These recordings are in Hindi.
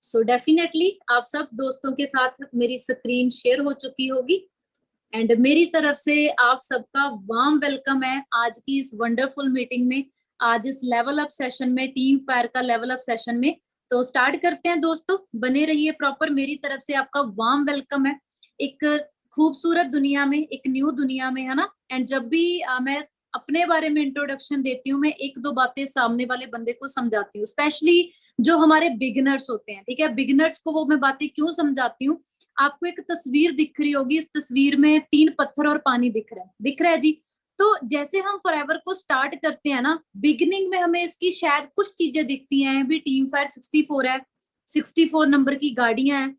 सो डेफिनेटली आप सब दोस्तों के साथ मेरी स्क्रीन शेयर हो चुकी होगी एंड मेरी तरफ से आप सबका वार्म वेलकम है आज की इस वंडरफुल मीटिंग में, आज इस लेवल अप सेशन में, टीम फायर का लेवल अप सेशन में। तो स्टार्ट करते हैं दोस्तों, बने रहिए प्रॉपर। मेरी तरफ से आपका वार्म वेलकम है एक खूबसूरत दुनिया में, एक न्यू दुनिया में, है ना। एंड जब भी मैं अपने बारे में इंट्रोडक्शन देती हूँ, मैं एक दो बातें सामने वाले बंदे को समझाती हूँ, स्पेशली जो हमारे बिगिनर्स होते हैं, ठीक है। बिगिनर्स को वो मैं बातें क्यों समझाती हूँ, आपको एक तस्वीर दिख रही होगी, इस तस्वीर में 3 पत्थर और पानी दिख रहा है जी। तो जैसे हम फॉरएवर को स्टार्ट करते हैं ना, बिगिनिंग में हमें इसकी शायद कुछ चीजें दिखती हैं भी, टीम फायर 64 है, 64 नंबर की गाड़ियां हैं,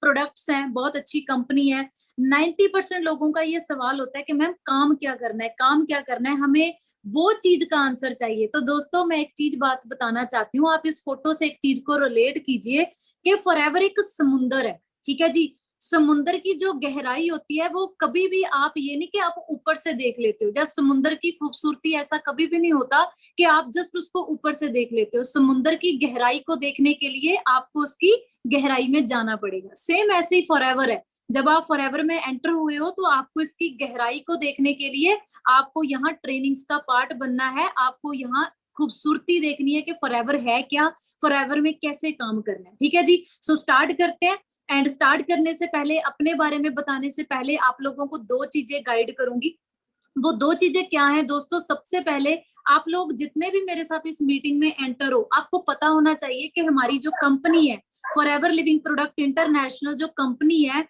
प्रोडक्ट्स हैं, बहुत अच्छी कंपनी है। 90% लोगों का ये सवाल होता है कि मैम काम क्या करना है, काम क्या करना है, हमें वो चीज का आंसर चाहिए। तो दोस्तों मैं एक चीज बात बताना चाहती हूँ, आप इस फोटो से एक चीज को रिलेट कीजिए कि फॉरएवर एक समुंदर है, ठीक है जी। समुंदर की जो गहराई होती है वो कभी भी, आप ये नहीं कि आप ऊपर से देख लेते हो, जैसे समुंदर की खूबसूरती ऐसा कभी भी नहीं होता कि आप जस्ट उसको ऊपर से देख लेते हो। समुंदर की गहराई को देखने के लिए आपको उसकी गहराई में जाना पड़ेगा। सेम ऐसे ही फॉरएवर है, जब आप फॉरएवर में एंटर हुए हो तो आपको इसकी गहराई को देखने के लिए आपको यहाँ ट्रेनिंग्स का पार्ट बनना है, आपको यहाँ खूबसूरती देखनी है कि फॉरएवर है क्या, फॉरएवर में कैसे काम करना है, ठीक है जी। सो स्टार्ट करते हैं। एंड स्टार्ट करने से पहले, अपने बारे में बताने से पहले, आप लोगों को 2 चीजें गाइड करूंगी। वो 2 चीजें क्या है दोस्तों, सबसे पहले आप लोग जितने भी मेरे साथ इस मीटिंग में एंटर हो, आपको पता होना चाहिए कि हमारी जो कंपनी है फॉरएवर लिविंग प्रोडक्ट इंटरनेशनल, जो कंपनी है,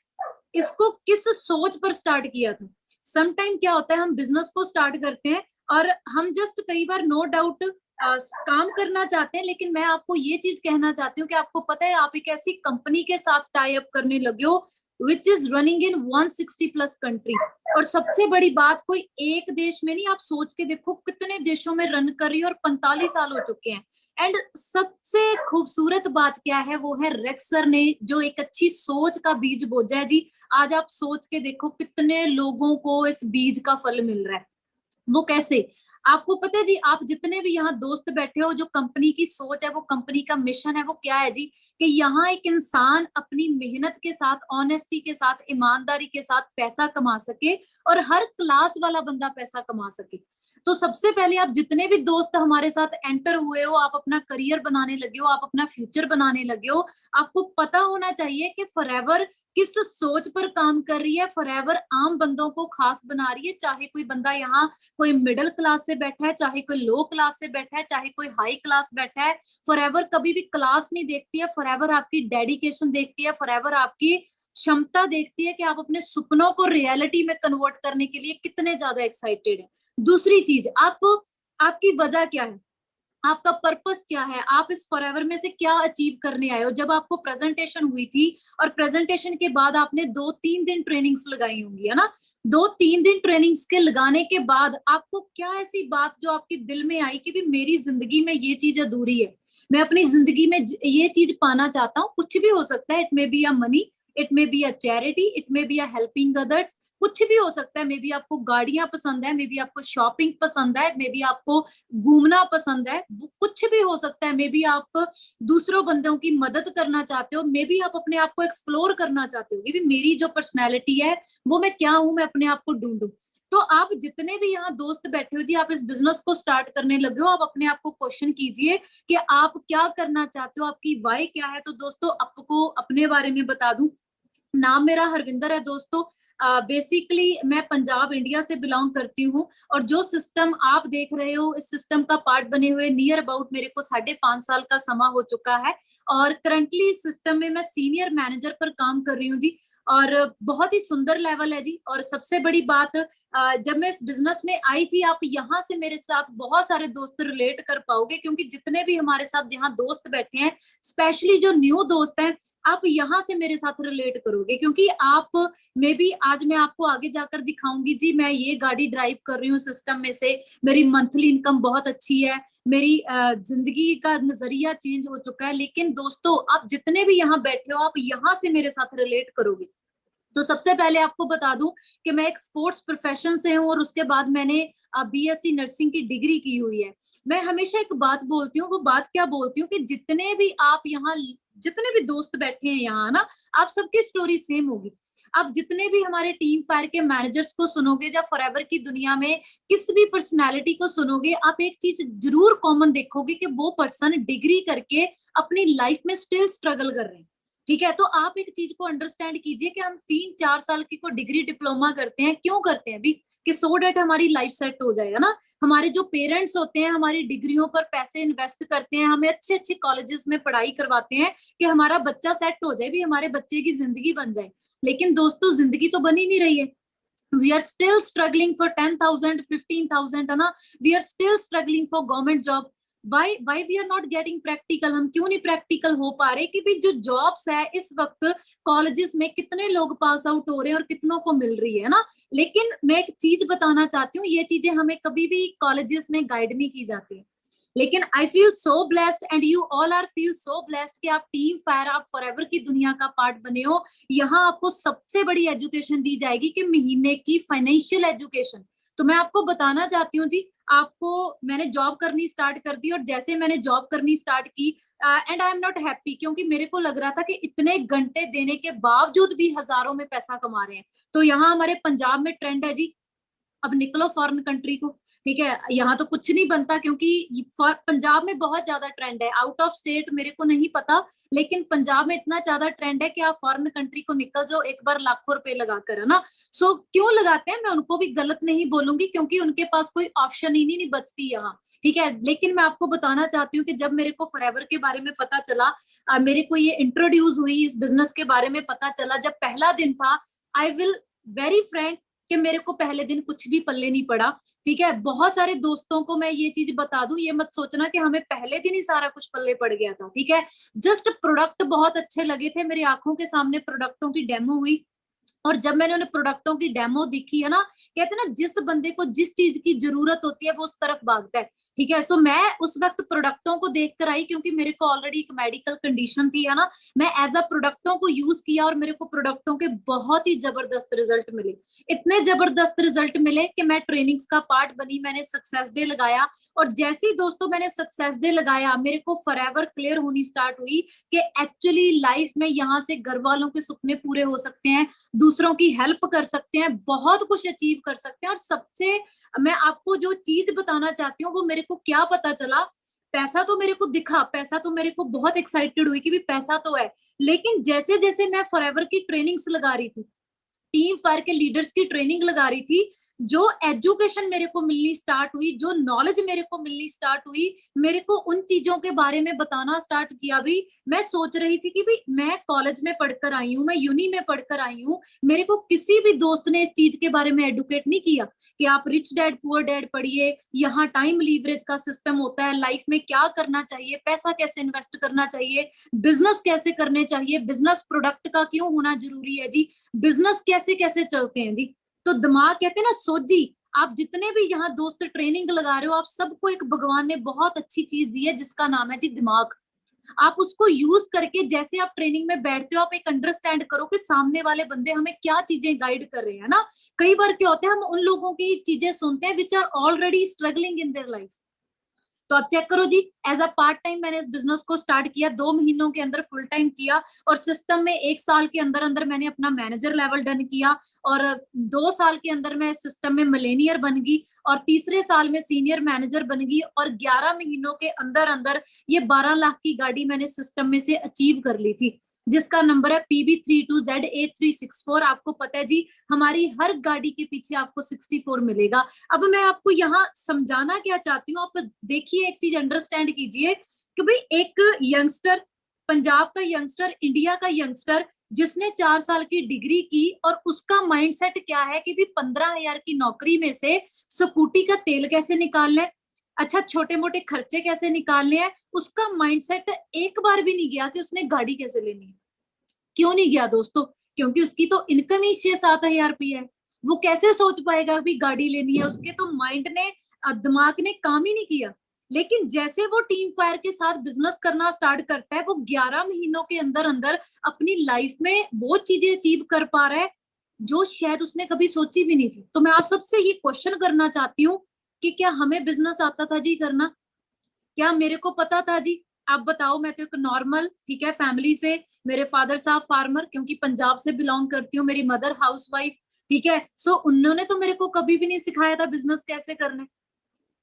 इसको किस सोच पर स्टार्ट किया था। समटाइम क्या होता है, हम बिजनेस को स्टार्ट करते हैं और हम जस्ट कई बार नो डाउट काम करना चाहते हैं, लेकिन मैं आपको ये चीज कहना चाहती हूँ कि आपको पता है आप एक ऐसी कंपनी के साथ टाई अप करने लगे हो which is running in 160 plus country. और सबसे बड़ी बात, कोई एक देश में नहीं, आप सोच के देखो कितने देशों में रन कर रही है और 45 साल हो चुके हैं। एंड सबसे खूबसूरत बात क्या है, वो है रेक्स सर ने जो एक अच्छी सोच का बीज बोया है जी। आज आप सोच के देखो कितने लोगों को इस बीज का फल मिल रहा है। वो कैसे, आपको पता है जी, आप जितने भी यहाँ दोस्त बैठे हो, जो कंपनी की सोच है, वो कंपनी का मिशन है, वो क्या है जी, कि यहाँ एक इंसान अपनी मेहनत के साथ, ऑनेस्टी के साथ, ईमानदारी के साथ पैसा कमा सके और हर क्लास वाला बंदा पैसा कमा सके। तो सबसे पहले आप जितने भी दोस्त हमारे साथ एंटर हुए हो, आप अपना करियर बनाने लगे हो, आप अपना फ्यूचर बनाने लगे हो, आपको पता होना चाहिए कि फॉरएवर किस सोच पर काम कर रही है। फॉरएवर आम बंदों को खास बना रही है, चाहे कोई बंदा यहाँ कोई मिडिल क्लास से बैठा है, चाहे कोई लो क्लास से बैठा है, चाहे कोई हाई क्लास बैठा है। फॉरएवर कभी भी क्लास नहीं देखती है, फॉरएवर आपकी डेडिकेशन देखती है, फॉरएवर आपकी क्षमता देखती है कि आप अपने सपनों को रियलिटी में कन्वर्ट करने के लिए कितने ज्यादा एक्साइटेड है। दूसरी चीज, आपकी वजह क्या है, आपका पर्पस क्या है, आप इस फॉरएवर में से क्या अचीव करने आए हो। जब आपको प्रेजेंटेशन हुई थी और प्रेजेंटेशन के बाद आपने 2-3 दिन ट्रेनिंग्स लगाई होंगी, है ना। 2-3 दिन ट्रेनिंग्स के लगाने के बाद आपको क्या ऐसी बात जो आपके दिल में आई कि भी मेरी जिंदगी में ये चीज अधूरी है, मैं अपनी जिंदगी में ये चीज पाना चाहता हूँ। कुछ भी हो सकता है, it may be a money, it may be a charity, it may be a helping others, कुछ भी हो सकता है। मे बी आपको गाड़ियां पसंद है, मे बी आपको शॉपिंग पसंद है, मे बी आपको घूमना पसंद है, कुछ भी हो सकता है। मे बी आप दूसरों बंदों की मदद करना चाहते हो, मे बी आप अपने आप को एक्सप्लोर करना चाहते हो कि मेरी जो पर्सनैलिटी है वो मैं क्या हूं, मैं अपने आप को ढूंढूं। तो आप जितने भी यहाँ दोस्त बैठे हो जी, आप इस बिजनेस को स्टार्ट करने लगे हो, आप अपने आप को क्वेश्चन कीजिए कि आप क्या करना चाहते हो, आपकी वाई क्या है। तो दोस्तों आपको अपने बारे में बता दूं, नाम मेरा हरविंदर है दोस्तों। बेसिकली मैं पंजाब इंडिया से बिलोंग करती हूँ और जो सिस्टम आप देख रहे हो, इस सिस्टम का पार्ट बने हुए नियर अबाउट मेरे को 5.5 साल का समय हो चुका है। और करंटली इस सिस्टम में मैं सीनियर मैनेजर पर काम कर रही हूँ जी। और बहुत ही सुंदर लेवल है जी। और सबसे बड़ी बात, जब मैं इस बिजनेस में आई थी, आप यहाँ से मेरे साथ बहुत सारे दोस्त रिलेट कर पाओगे, क्योंकि जितने भी हमारे साथ यहाँ दोस्त बैठे हैं, स्पेशली जो न्यू दोस्त हैं, आप यहाँ से मेरे साथ रिलेट करोगे, क्योंकि आप मे बी, आज मैं आपको आगे जाकर दिखाऊंगी जी, मैं ये गाड़ी ड्राइव कर रही हूँ सिस्टम में से, मेरी मंथली इनकम बहुत अच्छी है, मेरी जिंदगी का नजरिया चेंज हो चुका है। लेकिन दोस्तों आप जितने भी यहाँ बैठे हो, आप यहाँ से मेरे साथ रिलेट करोगे। तो सबसे पहले आपको बता दूं कि मैं एक स्पोर्ट्स प्रोफेशन से हूं और उसके बाद मैंने बीएससी नर्सिंग की डिग्री की हुई है। मैं हमेशा एक बात बोलती हूँ, वो बात क्या बोलती हूँ कि जितने भी आप यहाँ जितने भी दोस्त बैठे हैं यहाँ ना, आप सबकी स्टोरी सेम होगी। आप जितने भी हमारे टीम फायर के मैनेजर्स को सुनोगे या फॉरएवर की दुनिया में किस भी पर्सनालिटी को सुनोगे, आप एक चीज जरूर कॉमन देखोगे कि वो पर्सन डिग्री करके अपनी लाइफ में स्टिल स्ट्रगल कर रहे हैं। ठीक है, तो आप एक चीज को अंडरस्टैंड कीजिए कि हम 3-4 साल की को डिग्री डिप्लोमा करते हैं, क्यों करते हैं अभी, कि सो डेट हमारी लाइफ सेट हो जाएगा ना। हमारे जो पेरेंट्स होते हैं हमारी डिग्रियों पर पैसे इन्वेस्ट करते हैं, हमें अच्छे अच्छे कॉलेजेस में पढ़ाई करवाते हैं कि हमारा बच्चा सेट हो जाए, भी हमारे बच्चे की जिंदगी बन जाए। लेकिन दोस्तों जिंदगी तो बन ही नहीं रही है। We are still struggling for 10,000 15,000 है ना, we are still struggling for government job. Why we are not getting practical, हम क्यों नहीं प्रैक्टिकल हो पा रहे कि भी जो जॉब्स है इस वक्त कॉलेजेस में कितने लोग पास आउट हो रहे हैं और कितनों को मिल रही है ना। लेकिन मैं एक चीज बताना चाहती हूँ, ये चीजें हमें कभी भी कॉलेजेस में गाइड नहीं की जाती। लेकिन I feel so blessed and you all are feel so blessed कि आप टीम फायर, आप फॉरएवर की दुनिया का पार्ट बने हो। यहाँ आपको सबसे बड़ी एजुकेशन दी जाएगी कि महीने की फाइनेंशियल एजुकेशन। तो मैं आपको बताना चाहती हूँ जी, आपको मैंने जॉब करनी स्टार्ट कर दी, और जैसे मैंने जॉब करनी स्टार्ट की and I am not happy, क्योंकि मेरे को लग रहा था कि इतने घंटे देने के बावजूद भी हजारों में पैसा कमा रहे हैं। तो यहाँ हमारे पंजाब में ट्रेंड है जी, अब निकलो फॉरेन कंट्री को। ठीक है, यहाँ तो कुछ नहीं बनता, क्योंकि पंजाब में बहुत ज्यादा ट्रेंड है। आउट ऑफ स्टेट मेरे को नहीं पता, लेकिन पंजाब में इतना ज्यादा ट्रेंड है कि आप फॉरेन कंट्री को निकल जाओ एक बार लाखों रुपए लगाकर, है ना। सो क्यों लगाते हैं, मैं उनको भी गलत नहीं बोलूंगी, क्योंकि उनके पास कोई ऑप्शन ही नहीं बचती यहाँ। ठीक है, लेकिन मैं आपको बताना चाहती हूँ कि जब मेरे को फॉरएवर के बारे में पता चला, मेरे को ये इंट्रोड्यूस हुई, इस बिजनेस के बारे में पता चला, जब पहला दिन था, आई विल वेरी फ्रैंक कि मेरे को पहले दिन कुछ भी पल्ले नहीं पड़ा। ठीक है, बहुत सारे दोस्तों को मैं ये चीज बता दूं, ये मत सोचना कि हमें पहले दिन ही सारा कुछ पल्ले पड़ गया था। ठीक है, जस्ट प्रोडक्ट बहुत अच्छे लगे थे, मेरी आंखों के सामने प्रोडक्टों की डेमो हुई, और जब मैंने उन्हें प्रोडक्टों की डेमो दिखी है ना, कहते हैं ना जिस बंदे को जिस चीज की जरूरत होती है वो उस तरफ भागता है। ठीक है, सो मैं उस वक्त प्रोडक्टों को देख कर आई, क्योंकि मेरे को ऑलरेडी एक मेडिकल कंडीशन थी, है ना। मैं एज अ प्रोडक्टों को यूज किया और मेरे को प्रोडक्टों के बहुत ही जबरदस्त रिजल्ट मिले। इतने जबरदस्त रिजल्ट मिले कि मैं ट्रेनिंग्स का पार्ट बनी, मैंने सक्सेस डे लगाया, और जैसे ही दोस्तों मैंने सक्सेस डे लगाया, मेरे को फॉरएवर क्लियर होनी स्टार्ट हुई कि एक्चुअली लाइफ में यहाँ से घर वालों के सपने पूरे हो सकते हैं, दूसरों की हेल्प कर सकते हैं, बहुत कुछ अचीव कर सकते हैं। और सबसे मैं आपको जो चीज बताना चाहती हूँ, वो मेरे को क्या पता चला, पैसा तो मेरे को दिखा, पैसा तो मेरे को बहुत एक्साइटेड हुई कि भी पैसा तो है, लेकिन जैसे जैसे मैं फॉरएवर की ट्रेनिंग्स लगा रही थी, टीम फायर के लीडर्स की ट्रेनिंग लगा रही थी, जो एजुकेशन मेरे को मिलनी स्टार्ट हुई, जो नॉलेज मेरे को मिलनी स्टार्ट हुई, मेरे को उन चीजों के बारे में बताना स्टार्ट किया भी। मैं सोच रही थी कि भाई मैं कॉलेज में पढ़कर आई हूँ, मैं यूनी में पढ़कर आई हूँ, मेरे को किसी भी दोस्त ने इस चीज के बारे में एडुकेट नहीं किया कि आप रिच डैड पुअर डैड पढ़िए, यहाँ टाइम लीवरेज का सिस्टम होता है, लाइफ में क्या करना चाहिए, पैसा कैसे इन्वेस्ट करना चाहिए, बिजनेस कैसे करने चाहिए, बिजनेस प्रोडक्ट का क्यों होना जरूरी है जी, बिजनेस कैसे कैसे चलते हैं जी। तो दिमाग कहते हैं ना सोजी, आप जितने भी यहाँ दोस्त ट्रेनिंग लगा रहे हो, आप सबको एक भगवान ने बहुत अच्छी चीज दी है जिसका नाम है जी दिमाग। आप उसको यूज करके जैसे आप ट्रेनिंग में बैठते हो, आप एक अंडरस्टैंड करो कि सामने वाले बंदे हमें क्या चीजें गाइड कर रहे हैं ना। कई बार क्या होता है, हम उन लोगों की चीजें सुनते हैं which are already struggling in their life. तो आप चेक करो जी, एज अ पार्ट टाइम मैंने इस बिजनेस को स्टार्ट किया, 2 महीनों के अंदर फुल टाइम किया, और सिस्टम में 1 साल के अंदर अंदर मैंने अपना मैनेजर लेवल डन किया, और 2 साल के अंदर मैं सिस्टम में मिलेनियर बन गई, और तीसरे साल में सीनियर मैनेजर बन गई, और 11 महीनों के अंदर अंदर ये 12 लाख की गाड़ी मैंने सिस्टम में से अचीव कर ली थी, जिसका नंबर है PB32Z8364। आपको पता है जी, हमारी हर गाड़ी के पीछे आपको 64 मिलेगा। अब मैं आपको यहाँ समझाना क्या चाहती हूँ, आप देखिए, एक चीज अंडरस्टैंड कीजिए कि भाई एक यंगस्टर, पंजाब का यंगस्टर, इंडिया का यंगस्टर, जिसने 4 साल की डिग्री की, और उसका माइंडसेट क्या है कि भी 15,000 की नौकरी में से स्कूटी का तेल कैसे निकालना है, अच्छा छोटे मोटे खर्चे कैसे निकालने हैं, उसका माइंडसेट एक बार भी नहीं गया कि उसने गाड़ी कैसे लेनी है। क्यों नहीं गया दोस्तों, क्योंकि उसकी तो इनकम ही 6-7 हजार रुपया है। वो कैसे सोच पाएगा भी गाड़ी लेनी है, उसके तो माइंड ने, दिमाग ने काम ही नहीं किया। लेकिन जैसे वो टीम फायर के साथ बिजनेस करना स्टार्ट करता है, वो 11 महीनों के अंदर अंदर अपनी लाइफ में वो चीजें अचीव कर पा रहा है जो शायद उसने कभी सोची भी नहीं थी। तो मैं आप सबसे ये क्वेश्चन करना चाहती हूँ कि क्या हमें बिजनेस आता था जी करना, क्या मेरे को पता था जी आप बताओ, मैं तो एक नॉर्मल, ठीक है, फैमिली से, मेरे फादर साहब फार्मर, क्योंकि पंजाब से बिलोंग करती हूँ, मेरी मदर हाउसवाइफ, ठीक है। सो उन्होंने तो मेरे को कभी भी नहीं सिखाया था बिजनेस कैसे करना है।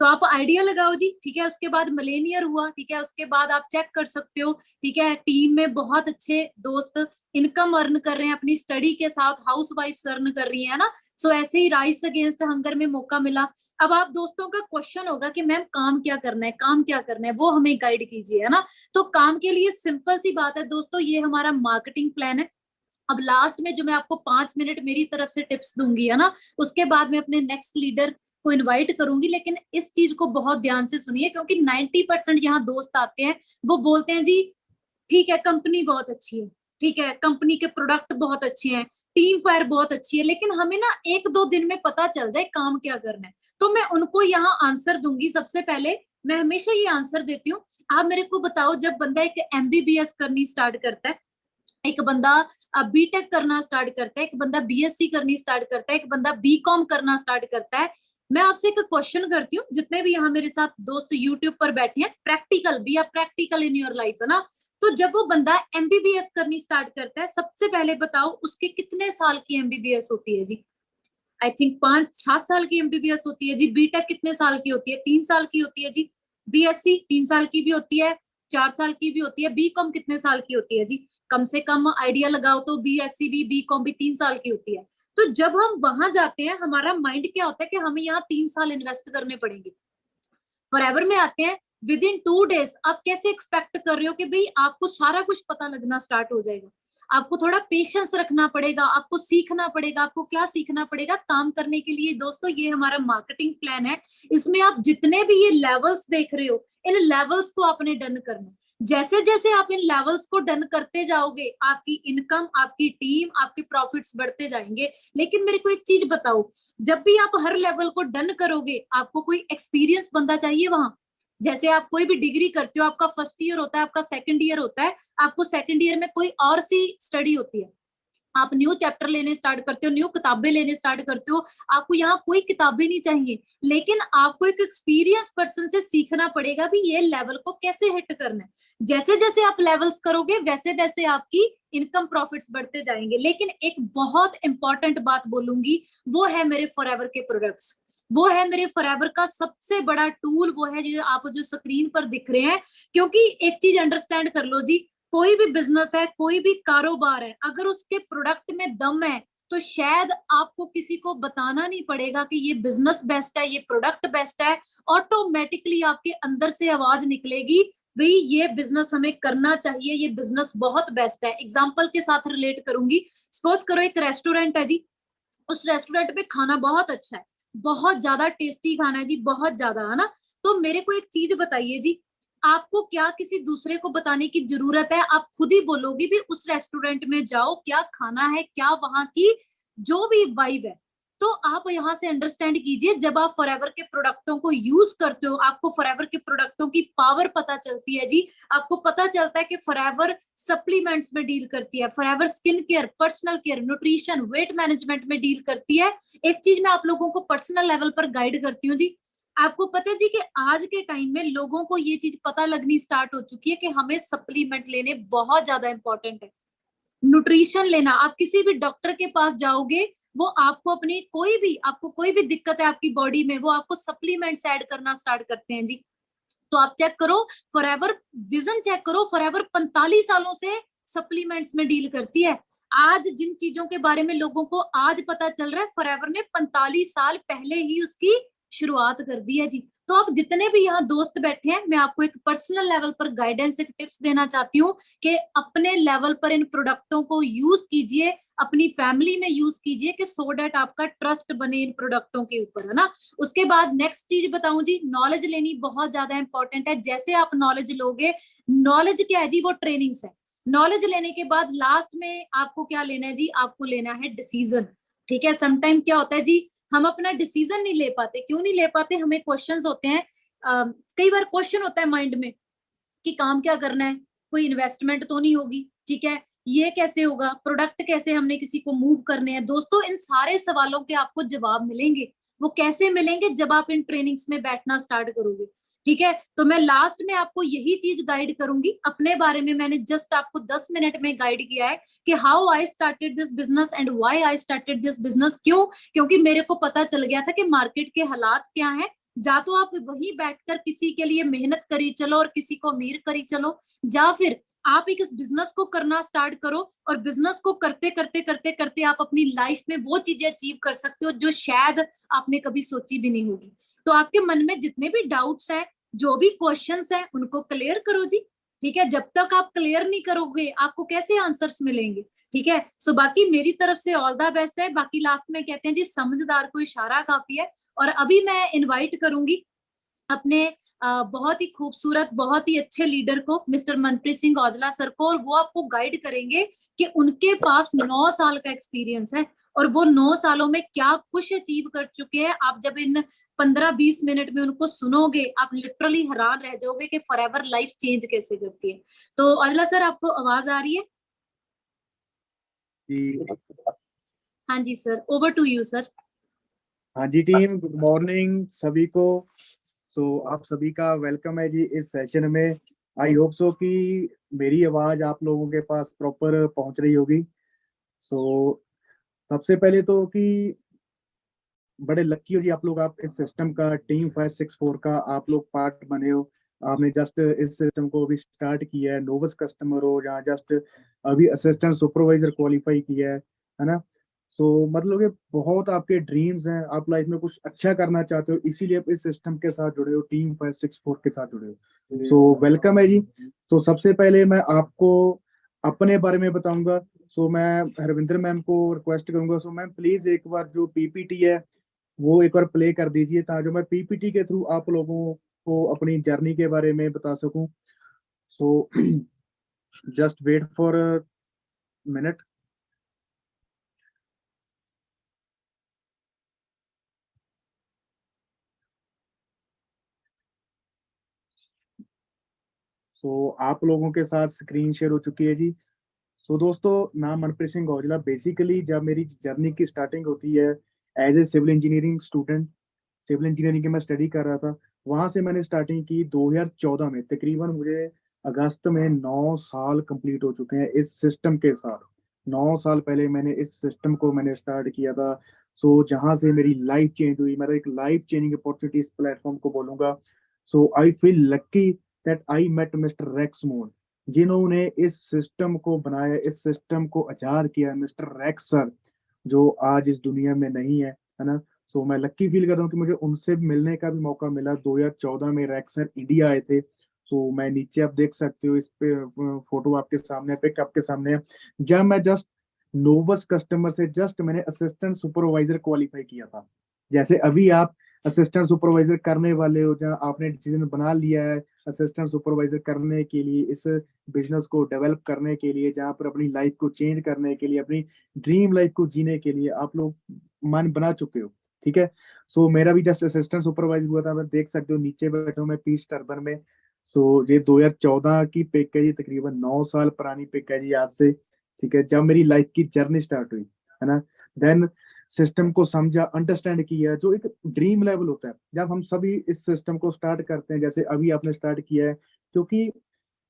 तो आप आइडिया लगाओ जी, ठीक है। उसके बाद मिलेनियर हुआ, ठीक है। उसके बाद आप चेक कर सकते हो, ठीक है, टीम में बहुत अच्छे दोस्त इनकम अर्न कर रहे हैं अपनी स्टडी के साथ, हाउस वाइफ अर्न कर रही है ना। सो ऐसे ही राइस अगेंस्ट हंगर में मौका मिला। अब आप दोस्तों का क्वेश्चन होगा कि मैम काम क्या करना है, काम क्या करना है, वो हमें गाइड कीजिए, है ना। तो काम के लिए सिंपल सी बात है दोस्तों, ये हमारा मार्केटिंग प्लान है। अब लास्ट में जो मैं आपको 5 मिनट मेरी तरफ से टिप्स दूंगी, है ना, उसके बाद मैं अपने नेक्स्ट लीडर को इनवाइट करूंगी। लेकिन इस चीज को बहुत ध्यान से सुनिए, क्योंकि 90% यहाँ दोस्त आते हैं, वो बोलते हैं जी ठीक है कंपनी बहुत अच्छी है, ठीक है कंपनी के प्रोडक्ट बहुत अच्छे हैं, टीम फायर बहुत अच्छी है, लेकिन हमें ना 1-2 दिन में पता चल जाए काम क्या करना है। तो मैं उनको यहाँ आंसर दूंगी। सबसे पहले मैं हमेशा ये आंसर देती हूँ, आप मेरे को बताओ, जब बंदा एक एमबीबीएस करनी स्टार्ट करता है, एक बंदा बीटेक करना स्टार्ट करता है, एक बंदा बीएससी करनी स्टार्ट करता है, एक बंदा बीकॉम करना स्टार्ट करता है, मैं आपसे एक क्वेश्चन करती हूँ, जितने भी यहाँ मेरे साथ दोस्त यूट्यूब पर बैठे हैं, practical, be are practical in your life, है ना। तो जब वो बंदा एमबीबीएस करनी स्टार्ट करता है, सबसे पहले बताओ उसके कितने साल की एमबीबीएस होती है जी? आई थिंक 5-7 साल की एमबीबीएस होती है जी। बीटेक कितने साल की होती है? 3 साल की होती है जी। बीएससी 3 साल की भी होती है, 4 साल की भी होती है। बीकॉम कितने साल की होती है जी? कम से कम आइडिया लगाओ तो बीएससी भी, बीकॉम भी 3 साल की होती है। तो जब हम वहां जाते हैं, हमारा माइंड क्या होता है कि हमें यहाँ 3 साल इन्वेस्ट करने पड़ेंगे। फॉरएवर में आते हैं, विद इन 2 डेज आप कैसे एक्सपेक्ट कर रहे हो कि भाई आपको सारा कुछ पता लगना स्टार्ट हो जाएगा? आपको थोड़ा पेशेंस रखना पड़ेगा, आपको सीखना पड़ेगा। आपको क्या सीखना पड़ेगा काम करने के लिए दोस्तों? ये हमारा मार्केटिंग प्लान है। इसमें आप जितने भी ये लेवल्स देख रहे हो, इन लेवल्स को आपने डन करना है। जैसे जैसे आप इन लेवल्स को डन करते जाओगे, आपकी इनकम, आपकी टीम, आपके प्रॉफिट्स बढ़ते जाएंगे। लेकिन मेरे को एक चीज बताओ, जब भी आप हर लेवल को डन करोगे, आपको कोई एक्सपीरियंस बंदा चाहिए वहां। जैसे आप कोई भी डिग्री करते हो, आपका फर्स्ट ईयर होता है, आपका सेकंड ईयर होता है, आपको सेकंड ईयर में कोई और सी स्टडी होती है, आप न्यू चैप्टर लेने स्टार्ट करते हो, न्यू किताबें लेने स्टार्ट करते हो। आपको यहाँ कोई किताबें नहीं चाहिए, लेकिन आपको एक एक्सपीरियंस पर्सन से सीखना पड़ेगा भी ये लेवल को कैसे हिट करना है। जैसे जैसे आप लेवल्स करोगे, वैसे वैसे आपकी इनकम प्रॉफिट्स बढ़ते जाएंगे। लेकिन एक बहुत इंपॉर्टेंट बात बोलूंगी, वो है मेरे फॉरएवर के प्रोडक्ट्स। वो है मेरे फॉरएवर का सबसे बड़ा टूल, वो है जो आप जो स्क्रीन पर दिख रहे हैं। क्योंकि एक चीज अंडरस्टैंड कर लो जी, कोई भी बिजनेस है, कोई भी कारोबार है, अगर उसके प्रोडक्ट में दम है, तो शायद आपको किसी को बताना नहीं पड़ेगा कि ये बिजनेस बेस्ट है, ये प्रोडक्ट बेस्ट है। ऑटोमेटिकली आपके अंदर से आवाज निकलेगी, भाई ये बिजनेस हमें करना चाहिए, ये बिजनेस बहुत बेस्ट है। एग्जाम्पल के साथ रिलेट करूंगी। सपोज करो एक रेस्टोरेंट है जी, उस रेस्टोरेंट पे खाना बहुत अच्छा है, बहुत ज्यादा टेस्टी खाना है जी, बहुत ज्यादा, है ना। तो मेरे को एक चीज बताइए जी, आपको क्या किसी दूसरे को बताने की जरूरत है? आप खुद ही बोलोगे भी उस रेस्टोरेंट में जाओ, क्या खाना है, क्या वहां की जो भी वाइब है। तो आप यहाँ से अंडरस्टैंड कीजिए, जब आप फॉरएवर के प्रोडक्टों को यूज करते हो, आपको फॉरएवर के प्रोडक्टों की पावर पता चलती है जी। आपको पता चलता है कि फॉरएवर सप्लीमेंट्स में डील करती है, forever skin care, personal care, nutrition, weight management में डील करती है। एक चीज मैं आप लोगों को पर्सनल लेवल पर गाइड करती हूँ जी। आपको पता है जी कि आज के टाइम में लोगों को ये चीज पता लगनी स्टार्ट हो चुकी है कि हमें सप्लीमेंट लेने बहुत ज्यादा इंपॉर्टेंट है। न्यूट्रिशन लेना, आप किसी भी डॉक्टर के पास जाओगे, वो आपको अपनी आपको कोई भी दिक्कत है आपकी बॉडी में, वो आपको सप्लीमेंट्स ऐड करना स्टार्ट करते हैं जी। तो आप चेक करो, फॉरएवर विजन चेक करो, फॉरएवर 45 सालों से सप्लीमेंट्स में डील करती है। आज जिन चीजों के बारे में लोगों को आज पता चल रहा है, फॉरएवर ने 45 साल पहले ही उसकी शुरुआत कर दी है जी। तो आप जितने भी यहाँ दोस्त बैठे हैं, मैं आपको एक पर्सनल लेवल पर गाइडेंस, एक टिप्स देना चाहती हूँ कि अपने लेवल पर इन प्रोडक्टों को यूज कीजिए, अपनी फैमिली में यूज कीजिए, कि सो डेट आपका ट्रस्ट बने इन प्रोडक्टों के ऊपर, है ना। उसके बाद नेक्स्ट चीज बताऊं जी, नॉलेज लेनी बहुत ज्यादा इंपॉर्टेंट है। जैसे आप नॉलेज लोगे, नॉलेज क्या है जी, वो ट्रेनिंग्स है। नॉलेज लेने के बाद लास्ट में आपको क्या लेना है जी, आपको लेना है डिसीजन। ठीक है, समटाइम क्या होता है जी, हम अपना डिसीजन नहीं ले पाते। क्यों नहीं ले पाते? हमें क्वेश्चंस होते हैं, कई बार क्वेश्चन होता है माइंड में कि काम क्या करना है, कोई इन्वेस्टमेंट तो नहीं होगी, ठीक है, ये कैसे होगा, प्रोडक्ट कैसे हमने किसी को मूव करने हैं। दोस्तों इन सारे सवालों के आपको जवाब मिलेंगे। वो कैसे मिलेंगे? जब आप इन ट्रेनिंग्स में बैठना स्टार्ट करोगे। ठीक है। तो मैं लास्ट में आपको यही चीज गाइड करूंगी। अपने बारे में मैंने जस्ट आपको 10 मिनट में गाइड किया है कि how I started this business and why I started this business. क्यों? क्योंकि मेरे को पता चल गया था कि मार्केट के हालात क्या हैं। जा तो आप वहीं बैठकर किसी के लिए मेहनत करी चलो और किसी को अमीर करी चलो, या फिर आप एक इस बिजनेस को करना स्टार्ट करो और बिजनेस को करते करते करते करते आप अपनी लाइफ में वो चीजें अचीव कर सकते हो जो शायद आपने कभी सोची भी नहीं होगी। तो आपके मन में जितने भी डाउट्स हैं, जो भी क्वेश्चंस हैं, उनको क्लियर करो जी। ठीक है, जब तक आप क्लियर नहीं करोगे आपको कैसे आंसर्स मिलेंगे? ठीक है। सो बाकी मेरी तरफ से ऑल द बेस्ट है। बाकी लास्ट में कहते हैं जी, समझदार को इशारा काफी है। और अभी मैं इनवाइट करूंगी अपने बहुत ही खूबसूरत, बहुत ही अच्छे लीडर को, मिस्टर मनप्रीत सिंह औजला सर को, और वो आपको गाइड करेंगे कि उनके पास 9 साल का एक्सपीरियंस है और वो 9 सालों में क्या कुछ अचीव कर चुके हैं। आप जब इन 15-20 मिनट में उनको सुनोगे आप लिटरली हैरान रह जाओगे कि फॉरएवर लाइफ चेंज कैसे करती है। तो औजला सर, आपको आवाज आ रही है? जी हाँ जी sir, over to you sir. हाँ जी टीम, गुड मॉर्निंग सभी को। आप सभी का वेलकम है जी इस सेशन में। आई होप सो कि मेरी आवाज आप लोगों के पास प्रॉपर पहुंच रही होगी। सबसे पहले तो कि बड़े लकी हो जी आप लोग, आप इस सिस्टम का टीम 564 का आप लोग पार्ट बने हो। आपने जस्ट इस सिस्टम को अभी स्टार्ट किया है, नोवस कस्टमर हो या जस्ट अभी असिस्टेंट सुपरवाइजर क्वालिफाई किया है ना। मतलब ये बहुत आपके ड्रीम्स हैं, आप लाइफ में कुछ अच्छा करना चाहते हो, इसीलिए आप इस सिस्टम के साथ जुड़े हो, टीम 564 के साथ जुड़े हो। वेलकम है जी। सबसे पहले मैं आपको अपने बारे में बताऊंगा। मैं हरविंदर मैम को रिक्वेस्ट करूंगा, मैम प्लीज एक बार जो पीपीटी है वो एक बार प्ले कर दीजिए, ताकि जो मैं पीपीटी के थ्रू आप लोगों को अपनी जर्नी के बारे में बता सकूं। So just wait for minute. आप लोगों के साथ स्क्रीन शेयर हो चुकी है जी। दोस्तों, नाम मनप्रीत सिंह औजला। बेसिकली जब मेरी जर्नी की स्टार्टिंग होती है as a civil engineering student, civil engineering की मैं स्टडी कर रहा था, वहां से मैंने स्टार्टिंग की 2014 में। तकरीबन मुझे अगस्त में 9 साल कंप्लीट हो चुके हैं इस सिस्टम के साथ। 9 साल पहले मैंने इस सिस्टम को मैंने स्टार्ट किया था। जहां से मेरी लाइफ चेंज हुई, मेरा एक लाइफ चेंजिंग अपॉर्चुनिटी इस प्लेटफॉर्म को बोलूंगा। I feel lucky that I met Mister Rex Mon, जिन्होंने इस सिस्टम को बनाया, इस सिस्टम को आजाद किया, मिस्टर रैक्स सर, जो आज इस दुनिया में नहीं है ना। मैं लक्की फील कर रहा हूँ कि मुझे उनसे मिलने का भी मौका मिला। 2014 में रैक्स सर इंडिया आए थे। मैं नीचे आप देख सकते हो, इस पे फोटो आपके सामने, पिक आपके सामने है। जब मैं जस्ट नोवस कस्टमर से जस्ट मैंने असिस्टेंट सुपरवाइजर क्वालिफाई किया था, जैसे अभी आप असिस्टेंट सुपरवाइजर करने वाले हो, जहाँ आपने डिसीजन बना लिया है असिस्टेंट सुपरवाइजर करने के लिए, इस बिजनेस को डेवलप करने के लिए, जहाँ पर अपनी लाइफ को चेंज करने के लिए, अपनी ड्रीम लाइफ को जीने के लिए आप लोग मन बना चुके हो। ठीक है। मेरा भी जस्ट असिस्टेंट सुपरवाइजर हुआ था। मैं देख सकते हो नीचे बैठा हूँ मैं पीस टर्बन में। ये 2014 की पिक है जी, तकरीबन 9 साल पुरानी पिक है जी आज से। ठीक है, जब मेरी लाइफ की जर्नी स्टार्ट हुई है ना, देन सिस्टम को समझा, अंडरस्टैंड किया, जो एक ड्रीम लेवल होता है जब हम सभी इस सिस्टम को स्टार्ट करते हैं, जैसे अभी आपने स्टार्ट किया है। क्योंकि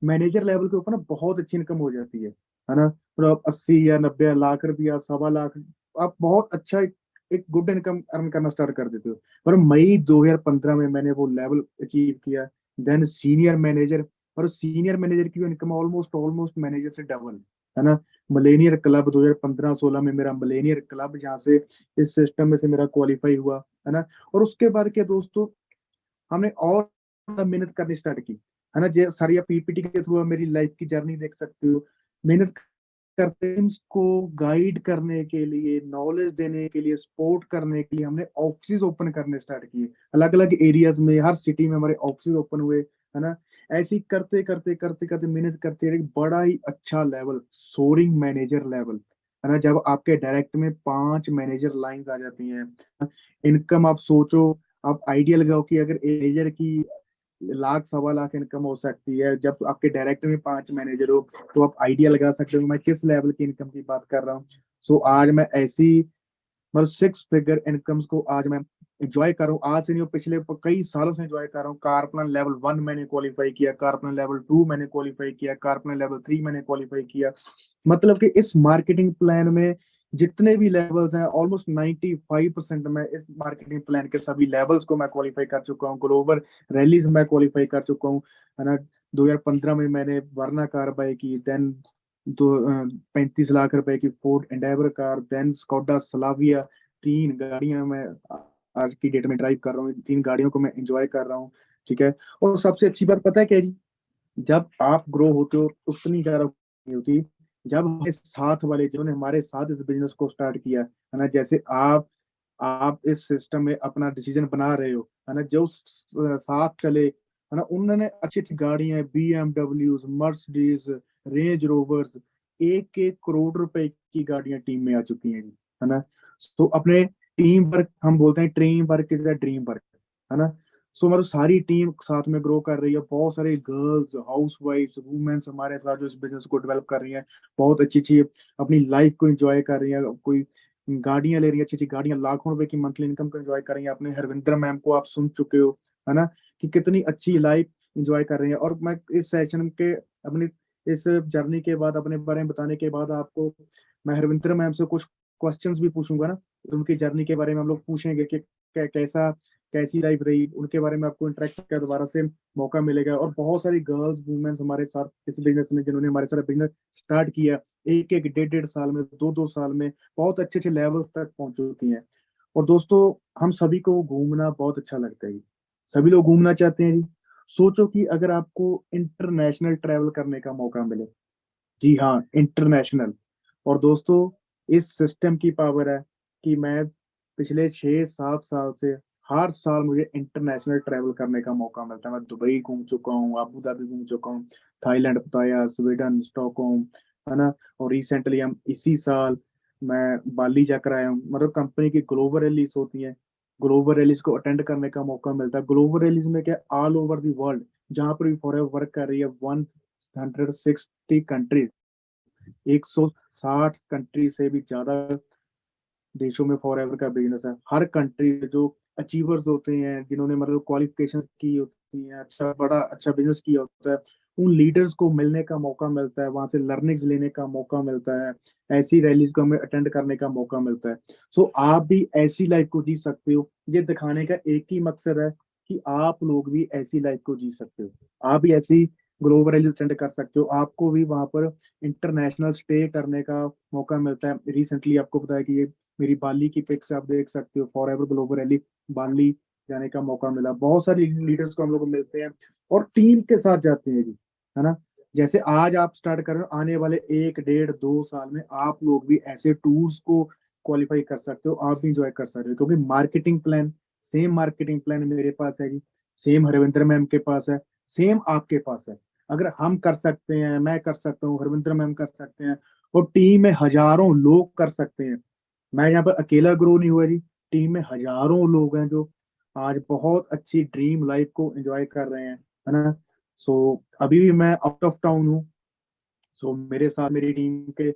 मैनेजर लेवल के ऊपर ना बहुत अच्छी इनकम हो जाती है ना। आप 80 या 90 लाख रुपया, 1.25 लाख, आप बहुत अच्छा एक गुड इनकम अर्न करना स्टार्ट कर देते हो। पर मई 2015 में मैंने वो लेवल अचीव किया, देन सीनियर मैनेजर। और सीनियर मैनेजर की इनकम ऑलमोस्ट ऑलमोस्ट मैनेजर से डबल, है ना। मिलेनियर क्लब 2015-16 में मेरा मिलेनियर क्लब, जहाँ से इस सिस्टम में से मेरा क्वालिफाई हुआ, है ना। और उसके बाद क्या दोस्तों, हमने और मेहनत करनी स्टार्ट की, है ना। जो सारी आप पीपीटी के थ्रू मेरी लाइफ की जर्नी देख सकते हो। मेहनत करते हैं, को गाइड करने के लिए, नॉलेज देने के लिए, सपोर्ट करने के लिए हमने ऑफिस ओपन करने स्टार्ट किए अलग अलग एरियाज में। हर सिटी में हमारे ऑफिस ओपन हुए, है ना। ऐसे ही करते करते करते करते मेहनत करते एक बड़ा ही अच्छा लेवल, सोरिंग मैनेजर लेवल, है ना। जब आपके डायरेक्ट में 5 मैनेजर लाइंस आ जाती हैं, इनकम आप सोचो, आप आइडिया लगाओ कि अगर मैनेजर की 1.5 लाख 1.25 लाख इनकम हो सकती है, जब आपके डायरेक्ट में 5 मैनेजर हो, तो आप आइडिया लगा सकते हो मैं किस लेवल की इनकम की बात कर रहा हूँ। आज मैं ऐसी मतलब 6 फिगर इनकम्स को आज मैं एंजॉय कर रहा हूँ, आज से नहीं, पिछले कई सालों से एंजॉय कर रहा हूँ। कारपलन लेवल 1 मैंने क्वालिफाई किया, कारपलन लेवल 2 मैंने क्वालिफाई किया, कारपलन लेवल 3 मैंने क्वालिफाई किया। मतलब कि इस मार्केटिंग प्लान में जितने भी लेवल्स हैं, ऑलमोस्ट 95% में इस मार्केटिंग प्लान के सभी लेवल्स को मैं क्वालिफाई कर चुका हूँ। ग्लोबल रैलीज में क्वालिफाई कर चुका हूँ, है ना। 2015 में मैंने वर्ना कार बाय की, देन तो 35 लाख रुपए की Ford Endeavour car, then Skoda Slavia. 3 गाड़ियां मैं आज की डेट में ड्राइव कर रहा हूँ, 3 गाड़ियों को मैं एंजॉय कर रहा हूँ, ठीक है। और सबसे अच्छी बात पता है क्या है जी, जब आप ग्रो होते हो तो उतनी ज्यादा नहीं होती जब हमारे साथ वाले जिन्होंने हमारे साथ इस बिजनेस को स्टार्ट किया, है ना, जैसे आप इस सिस्टम में अपना डिसीजन बना रहे हो, है ना, जो साथ चले, है ना, उन्होंने अच्छी अच्छी गाड़ियां, BMW, Mercedes, Range Rovers, 1-1 crore रुपए की गाड़ियां टीम में आ चुकी हैं जी, है ना। तो अपने टीम वर्क, हम बोलते हैं team work is a dream work, है ना। सो मतलब सारी टीम साथ में ग्रो कर रही है, बहुत सारे गर्ल्स, हाउस वाइफ्स, वुमेन्स हमारे साथ जो इस बिजनेस को डेवलप कर रही हैं, बहुत अच्छी अच्छी अपनी लाइफ को एंजॉय कर रही है। कोई गाड़ियां ले रही है, अच्छी अच्छी गाड़ियां, लाखों रुपए की मंथली इनकम को एंजॉय कर रही है। अपने हरविंदर मैम को आप सुन चुके हो, है ना, कि कितनी अच्छी लाइफ एंजॉय कर रही है। और मैं इस सेशन के अपनी इस जर्नी के बाद, अपने बारे में बताने के बाद, आपको मैं हरविंदर मैम से कुछ क्वेश्चंस भी पूछूंगा ना, उनकी जर्नी के बारे में हम लोग पूछेंगे कि कैसा कैसी लाइफ रही, उनके बारे में आपको इंटरेक्ट का दोबारा से मौका मिलेगा। और बहुत सारी गर्ल्स, वुमेन्स हमारे साथ इस बिजनेस में, जिन्होंने हमारे साथ बिजनेस स्टार्ट किया, 1-1, 1.5-1.5 साल में, 2-2 साल में बहुत अच्छे अच्छे लेवल तक पहुंच चुकी हैं। और दोस्तों, हम सभी को घूमना बहुत अच्छा लगता है जी, सभी लोग घूमना चाहते हैं जी। सोचो कि अगर आपको इंटरनेशनल ट्रैवल करने का मौका मिले, जी हाँ, इंटरनेशनल। और दोस्तों, इस सिस्टम की पावर है कि मैं पिछले 6-7 साल से हर साल मुझे इंटरनेशनल ट्रैवल करने का मौका मिलता है। मैं दुबई घूम चुका हूँ, अबू धाबी घूम चुका हूँ, थाईलैंड, पताया, स्वीडन, स्टॉकहोम, है ना। और रिसेंटली हम इसी साल मैं बाली जाकर आया हूँ। मतलब कंपनी की ग्लोबल रैलीज होती हैं, ग्लोबल रैलीज को अटेंड करने का मौका मिलता है। ग्लोबल रैलीज में क्या, ऑल ओवर दी वर्ल्ड, जहाँ पर भी फॉर वर्क कर रही है, 160 कंट्रीज, 160 कंट्री से भी ज्यादा देशों में फॉर एवर का बिजनेस है। हर कंट्री जो अचीवर्स होते हैं, जिन्होंने मतलब क्वालिफिकेशन की होती हैं, अच्छा बड़ा अच्छा बिजनेस किया होता है, उन लीडर्स को मिलने का मौका मिलता है, वहां से लर्निंग्स लेने का मौका मिलता है, ऐसी रैलीज को हमें अटेंड करने का मौका मिलता है। सो आप भी ऐसी लाइफ को जी सकते हो। ये दिखाने का एक ही मकसद है कि आप लोग भी ऐसी लाइफ को जी सकते हो, आप भी ऐसी ग्लोबल रैली अटेंड कर सकते हो, आपको भी वहां पर इंटरनेशनल स्टे करने का मौका मिलता है। रिसेंटली आपको पता है कि ये मेरी बाली की पिक्स आप देख सकते हो, फॉर एवर ग्लोबल रैली बाली जाने का मौका मिला। बहुत सारे लीडर्स को हम लोग मिलते हैं और टीम के साथ जाते हैं जी, है ना। जैसे आज आप स्टार्ट कर रहे हो, आने वाले 1-1.5-2 साल में आप लोग भी ऐसे टूर्स को क्वालिफाई कर सकते हो, आप भी इंजॉय कर सकते हो। क्योंकि मार्केटिंग प्लान मेरे पास है जी, सेम हरविंदर मैम के पास है, सेम आपके पास है। अगर हम कर सकते हैं, मैं कर सकता हूँ, हरविंदर मैम कर सकते हैं, और टीम में हजारों लोग कर सकते हैं। मैं यहाँ पर अकेला ग्रो नहीं हुआ जी, टीम में हजारों लोग हैं जो आज बहुत अच्छी ड्रीम लाइफ को एंजॉय कर रहे हैं, है ना। सो अभी भी मैं आउट ऑफ टाउन हूँ। सो मेरे साथ मेरी टीम के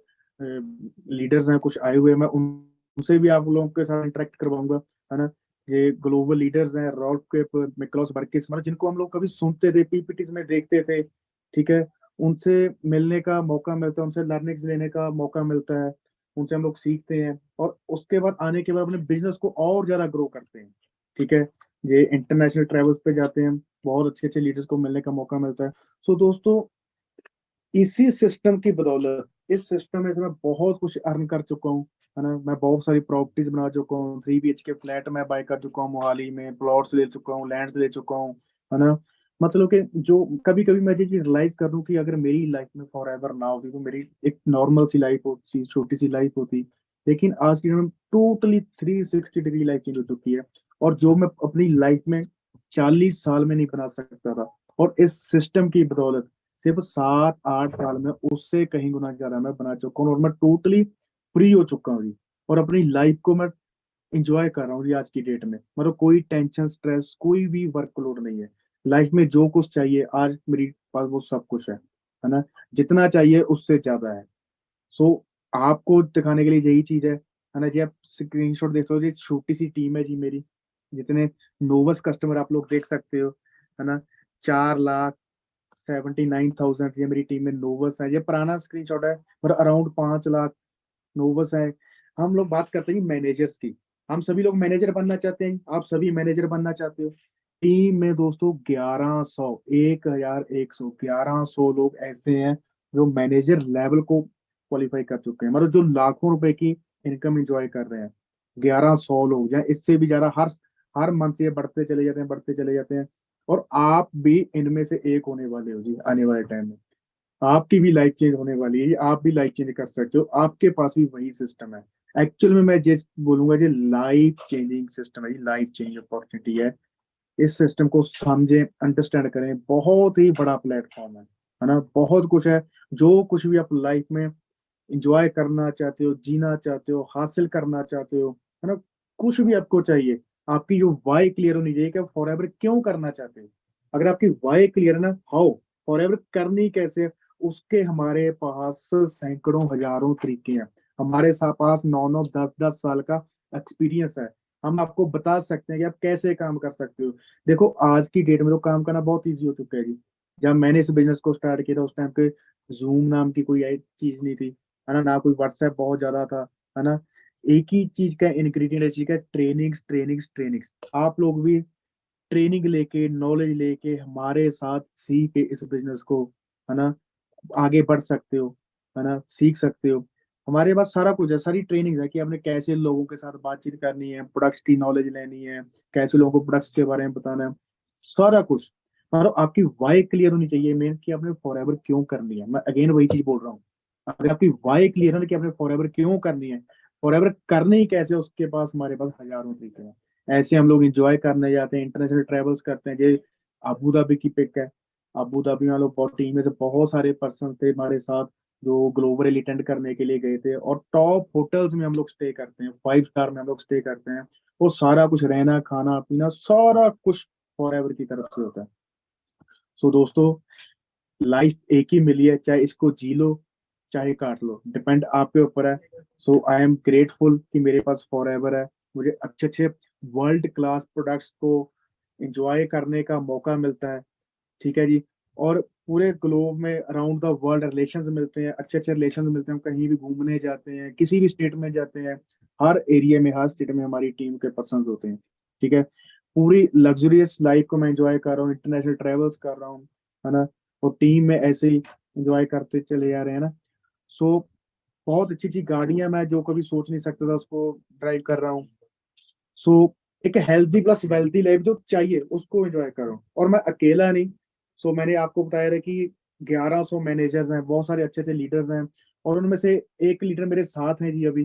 लीडर्स हैं, कुछ आए हुए, मैं उनसे भी आप लोगों के साथ इंटरेक्ट करवाऊंगा, है ना। ये ग्लोबल लीडर्स हैं, रॉल्फ केप, मिक्लोस बर्किस, मतलब जिनको हम लोग कभी सुनते थे, पीपीटीज में देखते थे, ठीक है। उनसे मिलने का मौका मिलता है, उनसे लर्निंग्स लेने का मौका मिलता है, उनसे हम लोग सीखते हैं, और उसके बाद आने के बाद अपने बिजनेस को और ज्यादा ग्रो करते हैं, ठीक है। ये इंटरनेशनल ट्रैवल्स पे जाते हैं, बहुत अच्छे अच्छे लीडर्स को मिलने का मौका मिलता है। सो दोस्तों, इसी सिस्टम की बदौलत, इस सिस्टम में से मैं बहुत कुछ अर्न कर चुका हूँ, है ना। मैं बहुत सारी प्रॉपर्टीज बना चुका हूँ, 3 BHK फ्लैट मैं बाय कर चुका हूँ, मोहाली में प्लॉट्स ले चुका हूँ, लैंड्स ले चुका हूँ, है ना। मतलब कि जो कभी कभी मैं ये चीज रियलाइज कर लूँ कि अगर मेरी लाइफ में फॉर एवर ना होती तो मेरी एक नॉर्मल सी लाइफ होती, छोटी सी लाइफ होती। लेकिन आज की में टोटली 360 डिग्री लाइफ चेंज हो चुकी है, और जो मैं अपनी लाइफ में 40 साल में नहीं बना सकता था, और इस सिस्टम की बदौलत सिर्फ 7-8 साल में उससे कहीं गुना ज्यादा मैं बना चुका हूँ, और मैं टोटली फ्री हो चुका हूँ जी। और अपनी लाइफ को मैं इंजॉय कर रहा हूँ जी आज की डेट में। मतलब कोई टेंशन, स्ट्रेस, कोई भी वर्कलोड नहीं है। लाइफ में जो कुछ चाहिए आज मेरे पास वो सब कुछ है ना। जितना चाहिए उससे ज्यादा है। सो आपको दिखाने के लिए यही चीज है ना जी। आप स्क्रीनशॉट देख सकते हो, ये छोटी सी टीम है जी मेरी, जितने नोवस कस्टमर आप लोग देख सकते हो, है ना, 4,79,000 ये मेरी टीम में नोवस है। ये पुराना स्क्रीनशॉट है, और अराउंड 5 लाख नोवस है। हम लोग बात करते हैं मैनेजर्स की, हम सभी लोग मैनेजर बनना चाहते हैं, आप सभी मैनेजर बनना चाहते हो। टीम में दोस्तों 1100, 1100, 1100 लोग ऐसे हैं जो मैनेजर लेवल को क्वालिफाई कर चुके हैं, मतलब जो लाखों रुपए की इनकम एंजॉय कर रहे हैं। 1100 लोग या इससे भी ज्यादा हर हर मंथ ये बढ़ते चले जाते हैं, बढ़ते चले जाते हैं। और आप भी इनमें से एक होने वाले हो जी, आने वाले टाइम में आपकी भी लाइफ चेंज होने वाली है, आप भी लाइफ चेंज कर सकते हो, आपके पास भी वही सिस्टम है। एक्चुअल में मैं जिस बोलूंगा जी, लाइफ चेंजिंग सिस्टम है, लाइफ चेंज अपॉर्चुनिटी है। इस सिस्टम को समझें, अंडरस्टैंड करें, बहुत ही बड़ा प्लेटफॉर्म है ना, बहुत कुछ है। जो कुछ भी आप लाइफ में इंजॉय करना चाहते हो, जीना चाहते हो, हासिल करना चाहते हो, है ना, कुछ भी आपको चाहिए, आपकी जो वाई क्लियर होनी चाहिए कि आप फॉर एवर क्यों करना चाहते हो। अगर आपकी वाई क्लियर है ना, हाउ फॉर एवर करनी कैसे है, उसके हमारे पास सैकड़ों हजारों तरीके हैं। हमारे पास 9 9 10 10 साल का एक्सपीरियंस है। हम आपको बता सकते हैं कि आप कैसे काम कर सकते हो। देखो आज की डेट में तो काम करना बहुत ईजी हो चुका है जी। जब मैंने इस बिजनेस को स्टार्ट किया था उस टाइम पे जूम नाम की कोई चीज नहीं थी, है ना, ना कोई व्हाट्सएप बहुत ज्यादा था, है ना। एक ही चीज का इंग्रेडिएंट है, चीज का ट्रेनिंग्स, ट्रेनिंग्स, ट्रेनिंग्स। आप लोग भी ट्रेनिंग लेके, नॉलेज लेके हमारे साथ सीख के इस बिजनेस को, है ना, आगे बढ़ सकते हो, है ना, सीख सकते हो। हमारे पास सारा कुछ है, सारी ट्रेनिंग है कि आपने कैसे लोगों के साथ बातचीत करनी है, प्रोडक्ट्स की नॉलेज लेनी है, कैसे लोगों को प्रोडक्ट्स के बारे में बताना है, सारा कुछ। मतलब आपकी वाई क्लियर होनी चाहिए मेन, कि आपने फॉर एवर क्यों करनी है। मैं अगेन वही चीज बोल रहा हूँ, अगर आपकी वाई क्लियर है ना कि आपने फॉर एवर क्यों करनी है, फॉर एवर करने ही कैसे, उसके पास हमारे पास हजारों तरीके हैं। ऐसे हम लोग इंजॉय करने जाते हैं, इंटरनेशनल ट्रेवल्स करते हैं। जे अबू धाबी की पिक है, अबू धाबी में लोग बहुत टीम में से बहुत सारे पर्सन थे हमारे साथ जो ग्लोबल अटेंड करने के लिए गए थे, और टॉप होटल्स में हम लोग स्टे करते हैं, 5 स्टार में हम लोग स्टे करते हैं। वो सारा कुछ, रहना खाना पीना सारा कुछ फॉर एवर की तरफ से होता है। सो दोस्तों, लाइफ एक ही मिली है, चाहे इसको जी लो चाहे काट लो, डिपेंड आपके ऊपर है। सो आई एम ग्रेटफुल कि मेरे पास फॉर एवर है, मुझे अच्छे अच्छे वर्ल्ड क्लास प्रोडक्ट्स को एंजॉय करने का मौका मिलता है। ठीक है जी। और पूरे ग्लोब में अराउंड द वर्ल्ड रिलेशंस मिलते हैं, अच्छे अच्छे रिलेशंस मिलते हैं। हम कहीं भी घूमने जाते हैं, किसी भी स्टेट में जाते हैं, हर एरिया में, हर स्टेट में हमारी टीम के पर्सन होते हैं। ठीक है। पूरी लग्जरियस लाइफ को मैं एंजॉय कर रहा हूँ, इंटरनेशनल ट्रेवल्स कर रहा हूँ, है ना। और टीम में ऐसे ही एंजॉय करते चले जा रहे हैं ना। सो बहुत अच्छी अच्छी गाड़ियां मैं जो कभी सोच नहीं सकता था उसको ड्राइव कर रहा हूँ। सो एक हेल्दी प्लस वेल्थी लाइफ जो चाहिए उसको एंजॉय करो, और मैं अकेला नहीं। सो मैंने आपको बताया था कि 1100 मैनेजर्स हैं, बहुत सारे अच्छे अच्छे लीडर्स हैं, और उनमें से एक लीडर मेरे साथ हैं जी अभी,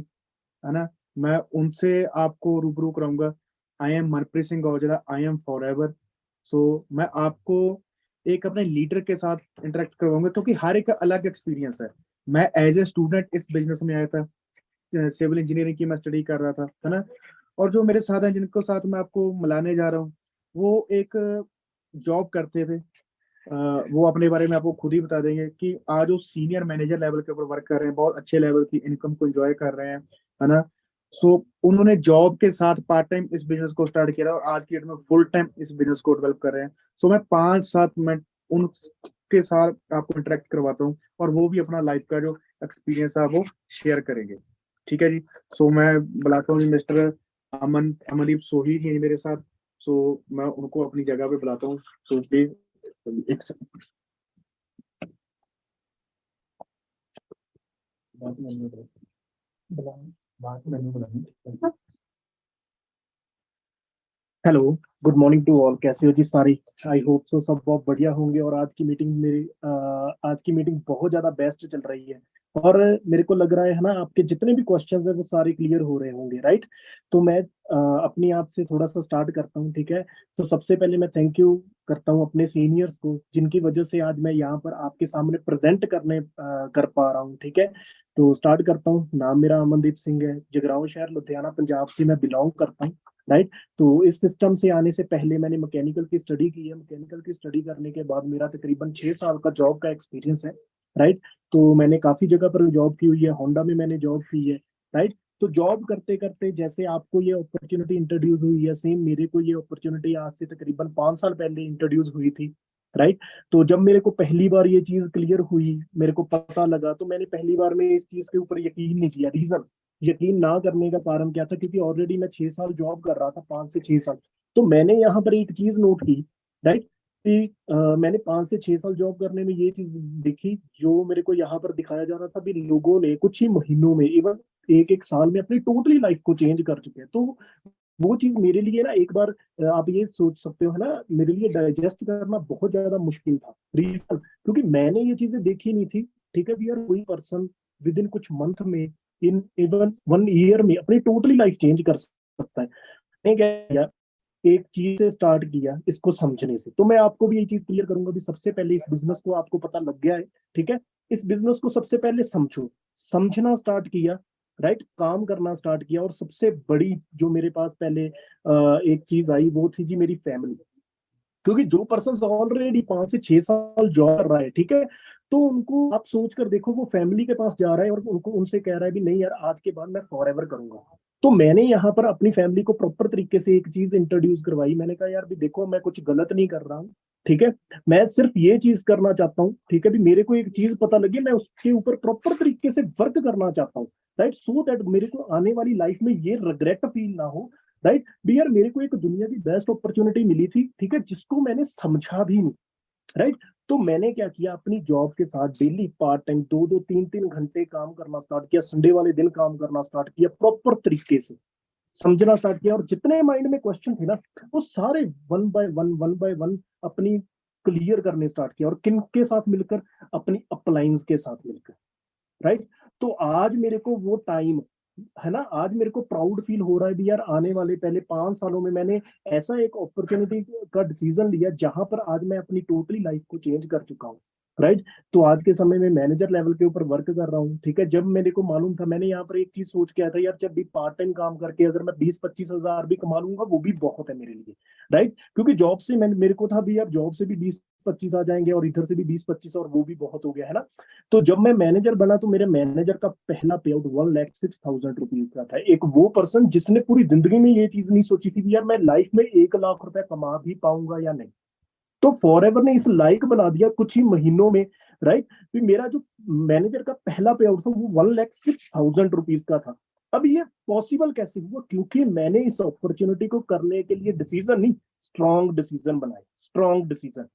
है ना। मैं उनसे आपको रूबरू कराऊंगा। I am Manpreet Singh Aujla, I am forever. So मैं आपको एक अपने लीडर के साथ इंटरेक्ट करवाऊंगा, क्योंकि हर एक का अलग एक्सपीरियंस है। मैं एज ए स्टूडेंट इस बिजनेस में आया था, सिविल इंजीनियरिंग की मैं स्टडी कर रहा था, है ना। और जो मेरे साथ हैं, जिनको साथ मैं आपको मिलाने जा रहा हूँ, वो एक जॉब करते थे। वो अपने बारे में आपको खुद ही बता देंगे कि आज वो सीनियर मैनेजर लेवल के ऊपर वर्क कर रहे हैं, बहुत अच्छे लेवल की इनकम को एंजॉय कर रहे हैं, है ना। सो उन्होंने जॉब के साथ पार्ट टाइम इस बिजनेस को स्टार्ट किया, और आज की डेट में फुल टाइम इस बिजनेस को डेवलप कर रहे हैं। सो मैं 5 7 मिनट उनके साथ आपको इंटरेक्ट करवाता हूँ, और वो भी अपना लाइफ का जो एक्सपीरियंस है वो शेयर करेंगे। ठीक है जी। सो मैं बुलाता हूँ मिस्टर अमनदीप सोही जी हैं मेरे साथ। सो मैं उनको अपनी जगह पे बुलाता हूँ। सो प्लीज एक बात मैंने बात मैंने बुलाई। Hello, good morning to all. कैसे हो जी सारी? आई होप सो सब बहुत बढ़िया होंगे। और आज की मीटिंग बहुत ज़्यादा बेस्ट चल रही है। और मेरे को लग रहा है ना, आपके जितने भी क्वेश्चंस हैं वो सारे क्लियर हो रहे होंगे, राइट? तो मैं अपनी आप से थोड़ा सा स्टार्ट करता हूँ, ठीक है? तो सबसे पहले मैं थैंक यू करता हूँ अपने सीनियर्स को, जिनकी वजह से आज मैं यहाँ पर आपके सामने प्रेजेंट कर पा रहा हूँ, ठीक है? तो स्टार्ट करता हूँ। नाम मेरा अमनदीप सिंह है, जगराओं शहर लुधियाना पंजाब से मैं बिलोंग करता हूँ, राइट? तो इस सिस्टम से आने से पहले मैंने मैकेनिकल की स्टडी की है। मैकेनिकल की स्टडी करने के बाद मेरा तकरीबन 6 साल का जॉब का एक्सपीरियंस है, राइट? तो मैंने काफ़ी जगह पर जॉब की हुई है। होंडा में मैंने जॉब की है, राइट? तो जॉब करते करते जैसे आपको ये अपॉर्चुनिटी इंट्रोड्यूस हुई है, सेम मेरे को ये अपॉर्चुनिटी आज से तकरीबन 5 साल पहले इंट्रोड्यूस हुई थी, राइट। तो जब मेरे को पहली बार ये चीज क्लियर हुई, मेरे को पता लगा, तो मैंने पहली बार में इस चीज के ऊपर यकीन नहीं किया। रीजन यकीन ना करने का कारण क्या था, क्योंकि ऑलरेडी मैं 6 साल जॉब कर रहा था, 5 से 6 साल। तो मैंने यहाँ पर एक चीज नोट की, राइट, कि मैंने 5 से 6 साल जॉब करने में ये चीज देखी, जो मेरे को यहाँ पर दिखाया जा रहा था भी, लोगों ने कुछ ही महीनों में, इवन एक एक साल में अपनी टोटली लाइफ को चेंज कर चुके हैं। तो वो चीज मेरे लिए ना, एक बार आप ये सोच सकते हो, है ना, मेरे लिए डाइजेस्ट करना बहुत ज्यादा मुश्किल था। रीजन क्योंकि मैंने ये चीजें देखी नहीं थी, ठीक है भी यार, कोई पर्सन विद इन कुछ मंथ में, इन इवन 1 ईयर में अपनी टोटली लाइफ चेंज कर सकता है। मैंने क्या किया, एक चीज से स्टार्ट किया, इसको समझने से। तो मैं आपको भी ये चीज क्लियर करूंगा भी, सबसे पहले इस बिजनेस को आपको पता लग गया है, ठीक है, इस बिजनेस को सबसे पहले समझो। समझना स्टार्ट किया, राइट, काम करना स्टार्ट किया, और सबसे बड़ी जो मेरे पास पहले एक चीज आई, वो थी जी मेरी फैमिली। क्योंकि जो पर्सन ऑलरेडी 5 से 6 साल जॉब कर रहा है, ठीक है, तो उनको आप सोच कर देखो, वो फैमिली के पास जा रहा है और उनको उनसे कह रहा है भी नहीं यार, आज के बाद मैं फॉर एवर करूंगा। तो मैंने यहाँ पर अपनी फैमिली को प्रॉपर तरीके से एक चीज इंट्रोड्यूस करवाई। मैंने कहा यार भी देखो, मैं कुछ गलत नहीं कर रहा हूँ, ठीक है, मैं सिर्फ ये चीज करना चाहता हूँ, ठीक है भी, मेरे को एक चीज पता लगी, मैं उसके ऊपर प्रॉपर तरीके से वर्क करना चाहता हूँ, राइट, सो दैट मेरे को आने वाली लाइफ में ये रिग्रेट फील ना हो, राइट भी यार, मेरे को एक दुनिया की बेस्ट अपॉर्चुनिटी मिली थी, ठीक है, जिसको मैंने समझा भी नहीं, राइट। तो मैंने क्या किया, अपनी जॉब के साथ डेली पार्ट टाइम 2-2 3-3 घंटे काम करना स्टार्ट किया, संडे वाले दिन काम करना स्टार्ट किया, प्रॉपर तरीके से समझना स्टार्ट किया, और जितने माइंड में क्वेश्चन थे ना, वो सारे वन बाय वन अपनी क्लियर करने स्टार्ट किया, और किन के साथ मिलकर, अपनी अपलाइंस के साथ मिलकर, राइट। तो आज मेरे को वो टाइम, है ना, आज मेरे को प्राउड फील हो रहा है भी यार, आने वाले पहले 5 सालों में मैंने ऐसा एक अपॉर्चुनिटी का डिसीजन लिया, जहां पर आज मैं अपनी टोटली लाइफ को चेंज कर चुका हूँ, राइट। तो आज के समय में मैनेजर लेवल के ऊपर वर्क कर रहा हूँ, ठीक है। जब मेरे को मालूम था, मैंने यहाँ पर एक चीज सोच के आया था यार, जब भी पार्ट टाइम काम करके अगर मैं 20-25 हजार भी कमा लूंगा, वो भी बहुत है मेरे लिए, राइट। क्योंकि जॉब से मैंने, मेरे को था भी यार, जॉब से भी 20-25 आ जाएंगे, और इधर से भी 20-25, और वो भी बहुत हो गया, है ना। तो जब मैं मैनेजर बना, तो मेरे मैनेजर का पहला पे आउट 1,06,000 रुपीज का था। एक वो पर्सन जिसने पूरी जिंदगी में ये चीज नहीं सोची थी कि यार, मैं लाइफ में 1 लाख रुपए कमा भी पाऊंगा या नहीं। तो फॉर एवर ने इस लाइक बना दिया कुछ ही महीनों में, राइट। तो मेरा जो मैनेजर का पहला पे आउट था, वो 1,06,000 रुपीज का था। अब ये पॉसिबल कैसे हुआ, क्योंकि मैंने इस अपॉर्चुनिटी को करने के लिए डिसीजन नहीं, स्ट्रॉन्ग डिसीजन बनाए, स्ट्रॉन्ग डिसीजन।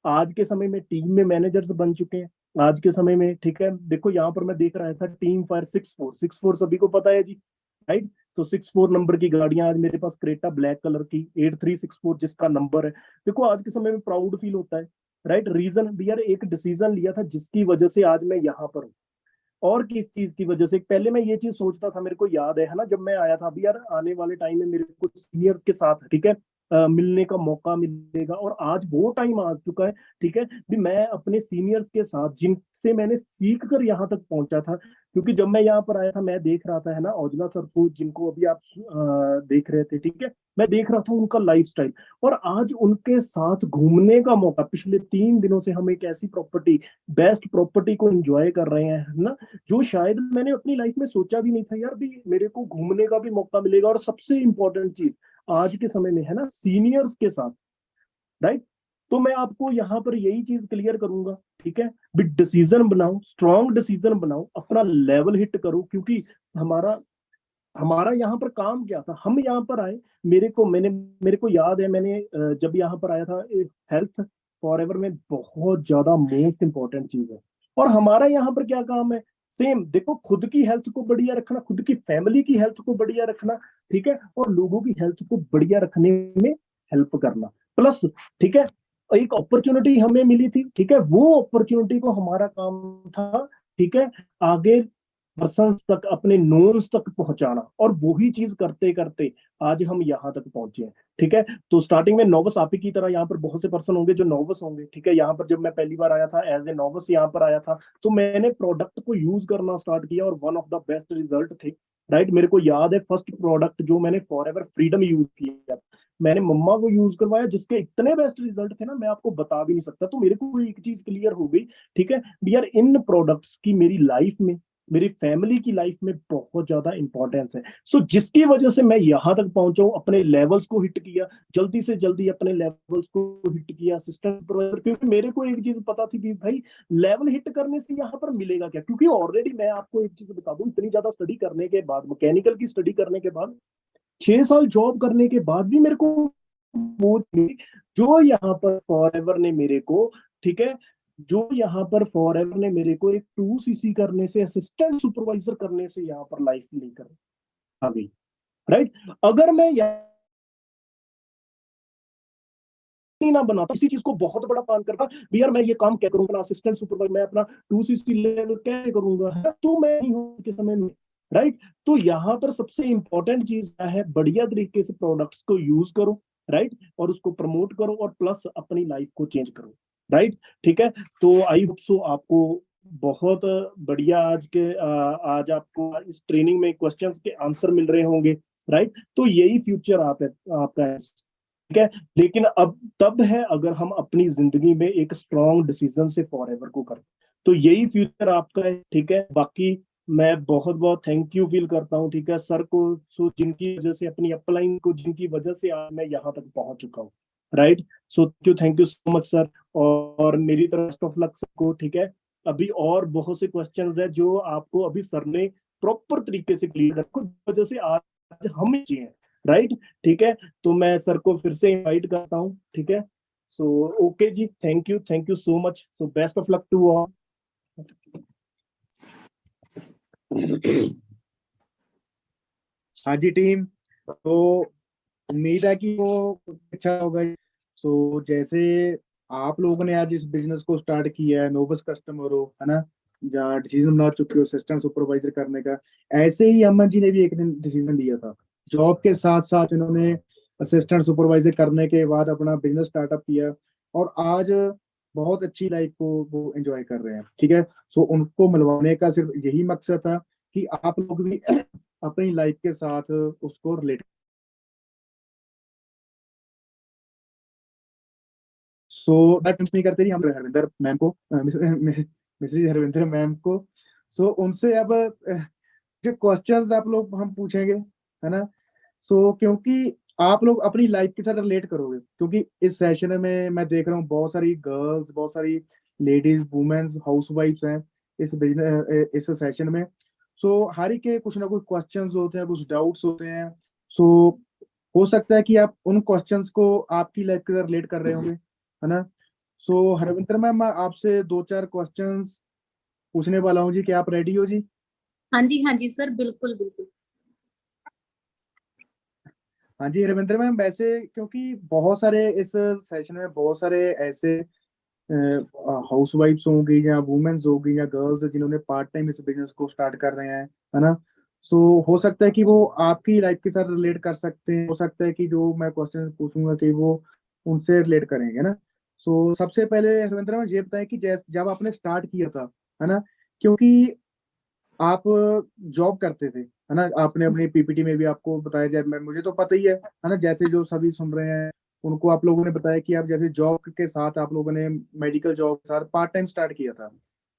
आज के समय में टीम में मैनेजर्स बन चुके हैं, आज के समय में, ठीक है। देखो यहाँ पर मैं देख रहा था, टीम फायर 64 सभी को पता है जी, राइट। तो 64 नंबर की गाड़ियां आज मेरे पास, क्रेटा ब्लैक कलर की 8364 जिसका नंबर है। देखो आज के समय में प्राउड फील होता है, राइट। रीजन भी यार, एक डिसीजन लिया था जिसकी वजह से आज मैं यहाँ पर हूँ। और किस चीज की वजह से, पहले मैं ये चीज सोचता था, मेरे को याद है ना, जब मैं आया था अभी यार, आने वाले टाइम में मेरे को सीनियर्स के साथ, ठीक है, मिलने का मौका मिलेगा, और आज वो टाइम आ चुका है, ठीक है भी, मैं अपने सीनियर्स के साथ, जिनसे मैंने सीख कर यहाँ तक पहुंचा था। क्योंकि जब मैं यहाँ पर आया था, मैं देख रहा था, है ना, औजला सर को, जिनको अभी आप देख रहे थे, ठीक है, मैं देख रहा था उनका लाइफस्टाइल, और आज उनके साथ घूमने का मौका, पिछले 3 दिनों से हम एक ऐसी प्रॉपर्टी, बेस्ट प्रॉपर्टी को एंजॉय कर रहे हैं, है ना, जो शायद मैंने अपनी लाइफ में सोचा भी नहीं था यार भी, मेरे को घूमने का भी मौका मिलेगा। और सबसे इंपॉर्टेंट चीज आज के समय में, है ना, सीनियर्स के साथ, राइट। तो मैं आपको यहाँ पर यही चीज क्लियर करूंगा, ठीक है भी, डिसीजन बनाओ, स्ट्रॉन्ग डिसीजन बनाओ, अपना लेवल हिट करो। क्योंकि हमारा हमारा यहाँ पर काम क्या था, हम यहाँ पर आए, मेरे को याद है, मैंने जब यहाँ पर आया था, हेल्थ फॉर एवर में बहुत ज्यादा मोस्ट इंपॉर्टेंट चीज है। और हमारा यहाँ पर क्या काम है, सेम देखो, खुद की हेल्थ को बढ़िया रखना, खुद की फैमिली की हेल्थ को बढ़िया रखना, ठीक है, और लोगों की हेल्थ को बढ़िया रखने में हेल्प करना, प्लस, ठीक है, एक अपॉर्चुनिटी हमें मिली थी, ठीक है, वो अपॉर्चुनिटी को हमारा काम था, ठीक है, आगे पर्सन तक, अपने नोन्स तक पहुंचाना। और वही चीज करते करते आज हम यहाँ तक पहुंचे हैं, ठीक है। तो स्टार्टिंग में नोवस आप ही की तरह यहाँ पर बहुत से पर्सन होंगे जो नोवस होंगे, ठीक है। यहाँ पर जब मैं पहली बार आया था, एज ए नोवस यहाँ पर आया था, तो मैंने प्रोडक्ट को यूज करना स्टार्ट किया, और one of the best result थे, राइट। मेरे को याद है, फर्स्ट प्रोडक्ट जो मैंने फॉर एवर फ्रीडम यूज किया, मैंने मम्मा को यूज करवाया, जिसके इतने बेस्ट रिजल्ट थे ना, मैं आपको बता भी नहीं सकता। तो मेरे को एक चीज क्लियर हो गई, ठीक है, यार इन प्रोडक्ट्स की मेरी लाइफ में मेरी फैमिली की लाइफ में बहुत ज्यादा इंपॉर्टेंस है। सो जिसकी वजह से मैं यहाँ तक पहुंचा हूँ, अपने लेवल्स को हिट किया, जल्दी से जल्दी अपने लेवल्स को हिट किया असिस्टेंट सुपरवाइजर, क्योंकि मेरे को एक चीज पता थी कि भाई लेवल हिट करने से यहाँ पर मिलेगा क्या, क्योंकि ऑलरेडी मैं आपको एक चीज बता दूं, इतनी ज्यादा स्टडी करने के बाद, मैकेनिकल की स्टडी करने के बाद, 6 साल जॉब करने के बाद भी मेरे को वो जो यहाँ पर फॉरएवर ने मेरे को, ठीक है, जो यहाँ पर फॉरएवर ने मेरे को एक 2cc करने से, असिस्टेंट सुपरवाइजर करने से यहाँ पर लाइफ लेकर आ गई, राइट। अगर मैं ना बनाता, इसी चीज को बहुत बड़ा काम करता भी, यार मैं ये काम क्या करूंगा, असिस्टेंट सुपरवाइजर, मैं अपना 2cc लेवल कैसे करूंगा, है तो मैं नहीं हूं के समय में, राइट। तो यहाँ पर सबसे इंपॉर्टेंट चीज क्या है, बढ़िया तरीके से प्रोडक्ट्स को यूज करो, राइट, और उसको प्रमोट करो, और प्लस अपनी लाइफ को चेंज करो, राइट, ठीक है। तो आई होप सो आपको बहुत बढ़िया आज आपको इस ट्रेनिंग में क्वेश्चंस के आंसर मिल रहे होंगे, राइट। तो यही फ्यूचर आपका है, ठीक है। लेकिन अब तब है अगर हम अपनी जिंदगी में एक स्ट्रॉन्ग डिसीजन से फॉरएवर को करें, तो यही फ्यूचर आपका है, ठीक है। बाकी मैं बहुत बहुत थैंक यू फील करता हूँ, ठीक है, सर को, सो जिनकी वजह से, अपनी अपलाइन को, जिनकी वजह से आज मैं यहाँ तक पहुंच चुका हूँ, right. So thank you so much sir, और मेरी तरफ बेस्ट ऑफ लक सबको, ठीक है। अभी और बहुत से क्वेश्चंस है जो आपको अभी सर ने प्रॉपर तरीके से क्लियर रखो, वजह से आज हम ही हैं, राइट, ठीक है। तो मैं सर को फिर से इनवाइट करता हूँ, ठीक है। सो ओके जी, thank you so much, so best of luck to all. हाँ जी टीम, तो उम्मीद है कि वो अच्छा होगा। सो जैसे आप लोगों ने आज इस बिजनेस को स्टार्ट किया है, नोबस कस्टमर हो, है ना, जहाँ डिसीजन बना चुके हो असिस्टेंट सुपरवाइजर करने का, ऐसे ही अमन जी ने भी एक दिन डिसीजन लिया था। जॉब के साथ साथ इन्होंने असिस्टेंट सुपरवाइजर करने के बाद अपना बिजनेस स्टार्टअप किया, और आज बहुत अच्छी लाइफ को वो एंजॉय कर रहे हैं, ठीक है। सो उनको मिलवाने का सिर्फ यही मकसद था कि आप लोग भी अपनी लाइफ के साथ उसको रिलेट। सो कंपनी करते ही हम हरविंदर मैम को, मिसेज हरविंदर मैम को, सो उनसे अब जो क्वेश्चंस आप लोग हम पूछेंगे, है ना। सो क्योंकि आप लोग अपनी लाइफ के साथ रिलेट करोगे, क्योंकि इस सेशन में मैं देख रहा हूँ बहुत सारी गर्ल्स, बहुत सारी लेडीज, वुमेन्स, हाउस वाइफ्स हैं इस बिजनेस, इस सेशन में। सो हर एक के कुछ ना कुछ क्वेश्चंस होते हैं, कुछ डाउट्स होते हैं। सो हो सकता है कि आप उन क्वेश्चंस को आपकी लाइफ के साथ रिलेट कर रहे होंगे, है ना। सो हरविंदर मैम, मैं आपसे 2-4 क्वेश्चंस पूछने वाला हूँ जी, क्या आप रेडी हो जी? हाँ जी सर, बिल्कुल बिल्कुल। हाँ जी हरविंदर मैम, वैसे क्योंकि बहुत सारे इस सेशन में बहुत सारे ऐसे हाउस वाइफ्स होंगी या वुमेन्स होगी या गर्ल्स जिन्होंने पार्ट टाइम इस बिजनेस को स्टार्ट कर रहे हैं, है ना। सो हो सकता है कि वो आपकी लाइफ के साथ रिलेट कर सकते हैं, हो सकता है कि जो मैं क्वेश्चन पूछूंगा कि वो उनसे रिलेट करेंगे ना। सो सबसे पहले हरविंदर मैम ये बताएं कि जब आपने स्टार्ट किया था, है ना, क्योंकि आप जॉब करते थे, है ना, आपने अपनी पीपीटी में भी आपको बताया जाए, मैं मुझे तो पता ही है ना, जैसे जो सभी सुन रहे हैं उनको आप लोगों ने बताया कि आप जैसे जॉब के साथ आप लोगों ने मेडिकल जॉब के साथ पार्ट टाइम स्टार्ट किया था,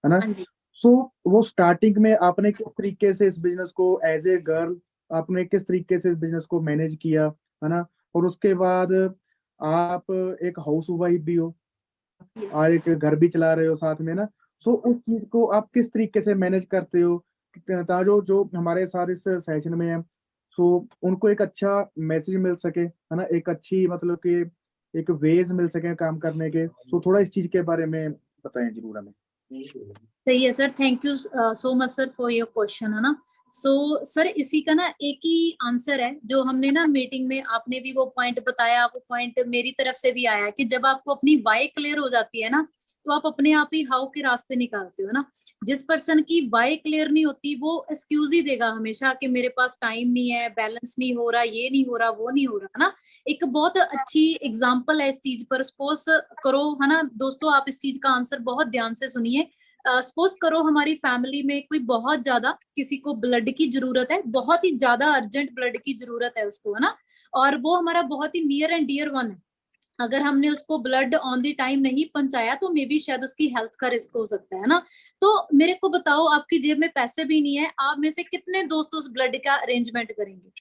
है ना। हाँ जी। सो वो स्टार्टिंग में आपने किस तरीके से इस बिजनेस को एज ए गर्ल आपने किस तरीके से इस बिजनेस को मैनेज किया, है ना, और उसके बाद आप एक हाउस वाइफ भी हो यस। और एक घर भी चला रहे हो साथ में ना। सो उस चीज को आप किस तरीके से मैनेज करते हो ताकि जो जो हमारे साथ इस सेशन में है, सो उनको एक अच्छा मैसेज मिल सके, है ना, एक अच्छी मतलब कि एक वेज मिल सके काम करने के। सो थोड़ा इस चीज के बारे में बताएं जरूर हमें। सही है sir, thank you so much sir for your question, है ना। सो सर इसी का ना एक ही आंसर है, जो हमने ना मीटिंग में आपने भी वो पॉइंट बताया, वो पॉइंट मेरी तरफ से भी आया कि जब आपको अपनी वाई क्लियर हो जाती है ना, तो आप अपने आप ही हाउ के रास्ते निकालते हो ना। जिस पर्सन की वाई क्लियर नहीं होती वो एक्सक्यूज ही देगा हमेशा कि मेरे पास टाइम नहीं है, बैलेंस नहीं हो रहा, ये नहीं हो रहा, वो नहीं हो रहा, है ना। एक बहुत अच्छी एग्जाम्पल है इस चीज पर, सपोज करो, है ना दोस्तों, आप इस चीज का आंसर बहुत ध्यान से सुनिए। सपोज करो हमारी फैमिली में कोई बहुत ज्यादा, किसी को ब्लड की जरूरत है, बहुत ही ज्यादा अर्जेंट ब्लड की जरूरत है उसको, है ना, और वो हमारा बहुत ही नियर एंड डियर वन है। अगर हमने उसको ब्लड ऑन द टाइम नहीं पहुंचाया तो मे बी शायद उसकी हेल्थ का रिस्क हो सकता है ना। तो मेरे को बताओ, आपकी जेब में पैसे भी नहीं है, आप में से कितने दोस्त उस ब्लड का अरेंजमेंट करेंगे?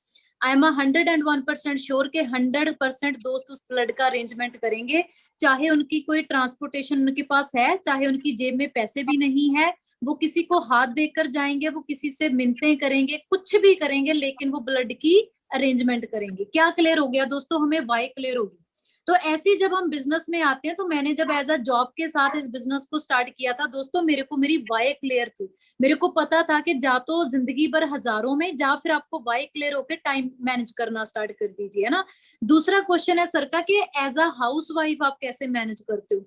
आई एम 101% श्योर के 100% दोस्त उस ब्लड का अरेंजमेंट करेंगे, चाहे उनकी कोई ट्रांसपोर्टेशन उनके पास है, चाहे उनकी जेब में पैसे भी नहीं है, वो किसी को हाथ देकर जाएंगे, वो किसी से मिन्नतें करेंगे, कुछ भी करेंगे, लेकिन वो ब्लड की अरेंजमेंट करेंगे। क्या क्लियर हो गया दोस्तों? हमें वाई क्लियर होगी। तो ऐसे जब हम बिजनेस में आते हैं, तो मैंने जब एज अ जॉब के साथ इस बिजनेस को स्टार्ट किया था दोस्तों, मेरे को मेरी वाई क्लियर थी। मेरे को पता था कि जा तो जिंदगी भर हजारों में, जा फिर आपको वाई क्लियर होकर टाइम मैनेज करना स्टार्ट कर दीजिए, है ना। दूसरा क्वेश्चन है सर का कि एज अ हाउस वाइफ आप कैसे मैनेज करते हो?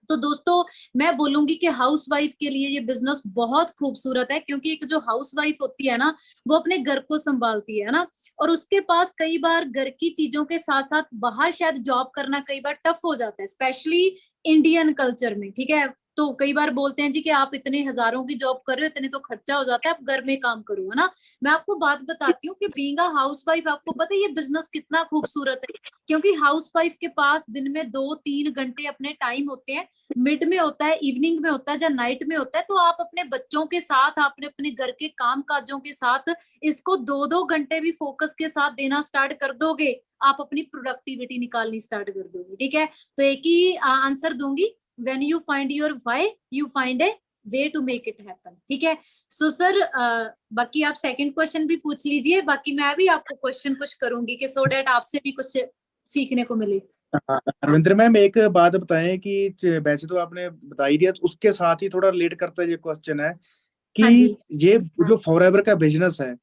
तो दोस्तों मैं बोलूंगी कि हाउसवाइफ के लिए ये बिजनेस बहुत खूबसूरत है, क्योंकि एक जो हाउसवाइफ होती है ना, वो अपने घर को संभालती है ना, और उसके पास कई बार घर की चीजों के साथ साथ बाहर शायद जॉब करना कई बार टफ हो जाता है, स्पेशली इंडियन कल्चर में, ठीक है। तो कई बार बोलते हैं जी कि आप इतने हजारों की जॉब कर रहे हो, इतने तो खर्चा हो जाता है, आप घर में काम करो, है ना। मैं आपको बात बताती हूँ कि बीइंग अ हाउसवाइफ, आपको पता है ये बिजनेस कितना खूबसूरत है, क्योंकि हाउसवाइफ के पास दिन में 2-3 घंटे अपने टाइम होते हैं, मिड में होता है, इवनिंग में होता है, या नाइट में होता है, तो आप अपने बच्चों के साथ, आपने अपने घर के काम काजों के साथ इसको 2-2 घंटे भी फोकस के साथ देना स्टार्ट कर दोगे, आप अपनी प्रोडक्टिविटी निकालनी स्टार्ट कर दोगे, ठीक है। तो एक ही आंसर दूंगी, when you find your why you find a way to make it happen, ठीक है। सो सर बाकी आप सेकंड क्वेश्चन भी पूछ लीजिए, बाकी मैं भी आपको क्वेश्चन कुछ करूंगी कि सो डेट आपसे भी कुछ सीखने को मिले। रविंद्र मैम, एक बात बताएं कि वैसे तो आपने बता ही दिया, तो उसके साथ ही थोड़ा रिलेट करता ये क्वेश्चन है कि हाँ जी, ये जो फॉरएवर का बिजनेस है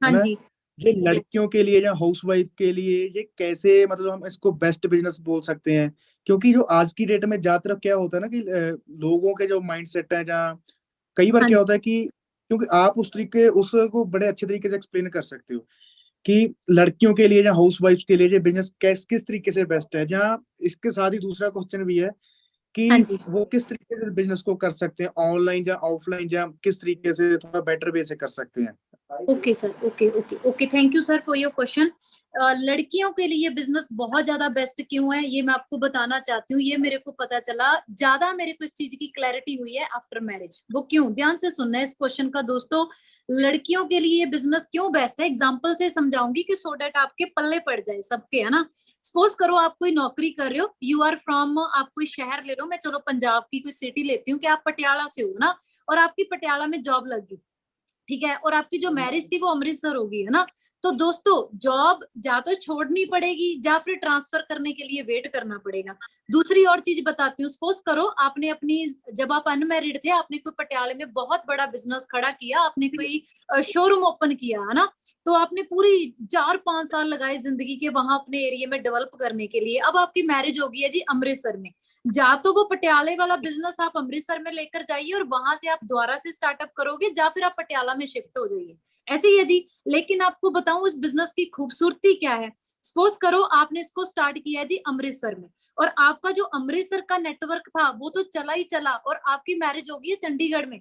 हाँ ना, जी, ये लड़कियों के लिए या हाउस वाइफ के लिए ये कैसे, मतलब हम इसको बेस्ट बिजनेस बोल सकते हैं? क्योंकि जो आज की डेट में ज्यादातर क्या होता है ना कि लोगों के जो माइंड सेट है, जहाँ कई बार हाँ क्या जी, होता है कि, क्योंकि आप उस तरीके उसको बड़े अच्छे तरीके से एक्सप्लेन कर सकते हो कि लड़कियों के लिए या हाउस वाइफ के लिए ये बिजनेस किस तरीके से बेस्ट है। जहाँ इसके साथ ही दूसरा क्वेश्चन भी है हाँ कि जी। वो किस तरीके से बिजनेस को कर सकते हैं, ऑनलाइन या ऑफलाइन, या किस तरीके से थोड़ा बेटर वे से कर सकते हैं। Okay sir, okay okay okay, thank you sir for your question. लड़कियों के लिए बिजनेस बहुत ज्यादा बेस्ट क्यों है, ये मैं आपको बताना चाहती हूँ। ये मेरे को पता चला, ज्यादा मेरे को इस चीज की क्लैरिटी हुई है आफ्टर मैरिज। वो क्यों, ध्यान से सुनना है इस क्वेश्चन का दोस्तों। लड़कियों के लिए ये बिजनेस क्यों बेस्ट है, एग्जाम्पल से समझाऊंगी कि सो डेट आपके पल्ले पड़ जाए सबके, है ना। सपोज करो आप कोई नौकरी कर रहे हो, यू आर फ्रॉम, आप कोई शहर ले लो, मैं चलो पंजाब की कोई सिटी लेती हूँ कि आप पटियाला से हो ना, और आपकी पटियाला में जॉब लग गई, ठीक है, और आपकी जो मैरिज थी वो अमृतसर होगी, है ना। तो दोस्तों जॉब जा तो छोड़नी पड़ेगी, या फिर ट्रांसफर करने के लिए वेट करना पड़ेगा। दूसरी और चीज बताती हूँ, सपोज करो आपने अपनी, जब आप अनमैरिड थे, आपने कोई पटियाले में बहुत बड़ा बिजनेस खड़ा किया, आपने कोई शोरूम ओपन किया, है ना। तो आपने पूरी 4-5 साल लगाए जिंदगी के वहां अपने एरिया में डेवलप करने के लिए। अब आपकी मैरिज हो गई है जी अमृतसर में, जा तो वो पटियाले वाला बिजनेस आप अमृतसर में लेकर जाइए और वहां से आप दोबारा से स्टार्टअप करोगे, या फिर आप पटियाला में शिफ्ट हो जाइए, ऐसे ही है जी। लेकिन आपको बताऊं इस बिजनेस की खूबसूरती क्या है। सपोज करो आपने इसको स्टार्ट किया जी अमृतसर में, और आपका जो अमृतसर का नेटवर्क था वो तो चला ही चला, और आपकी मैरिज होगी है चंडीगढ़ में,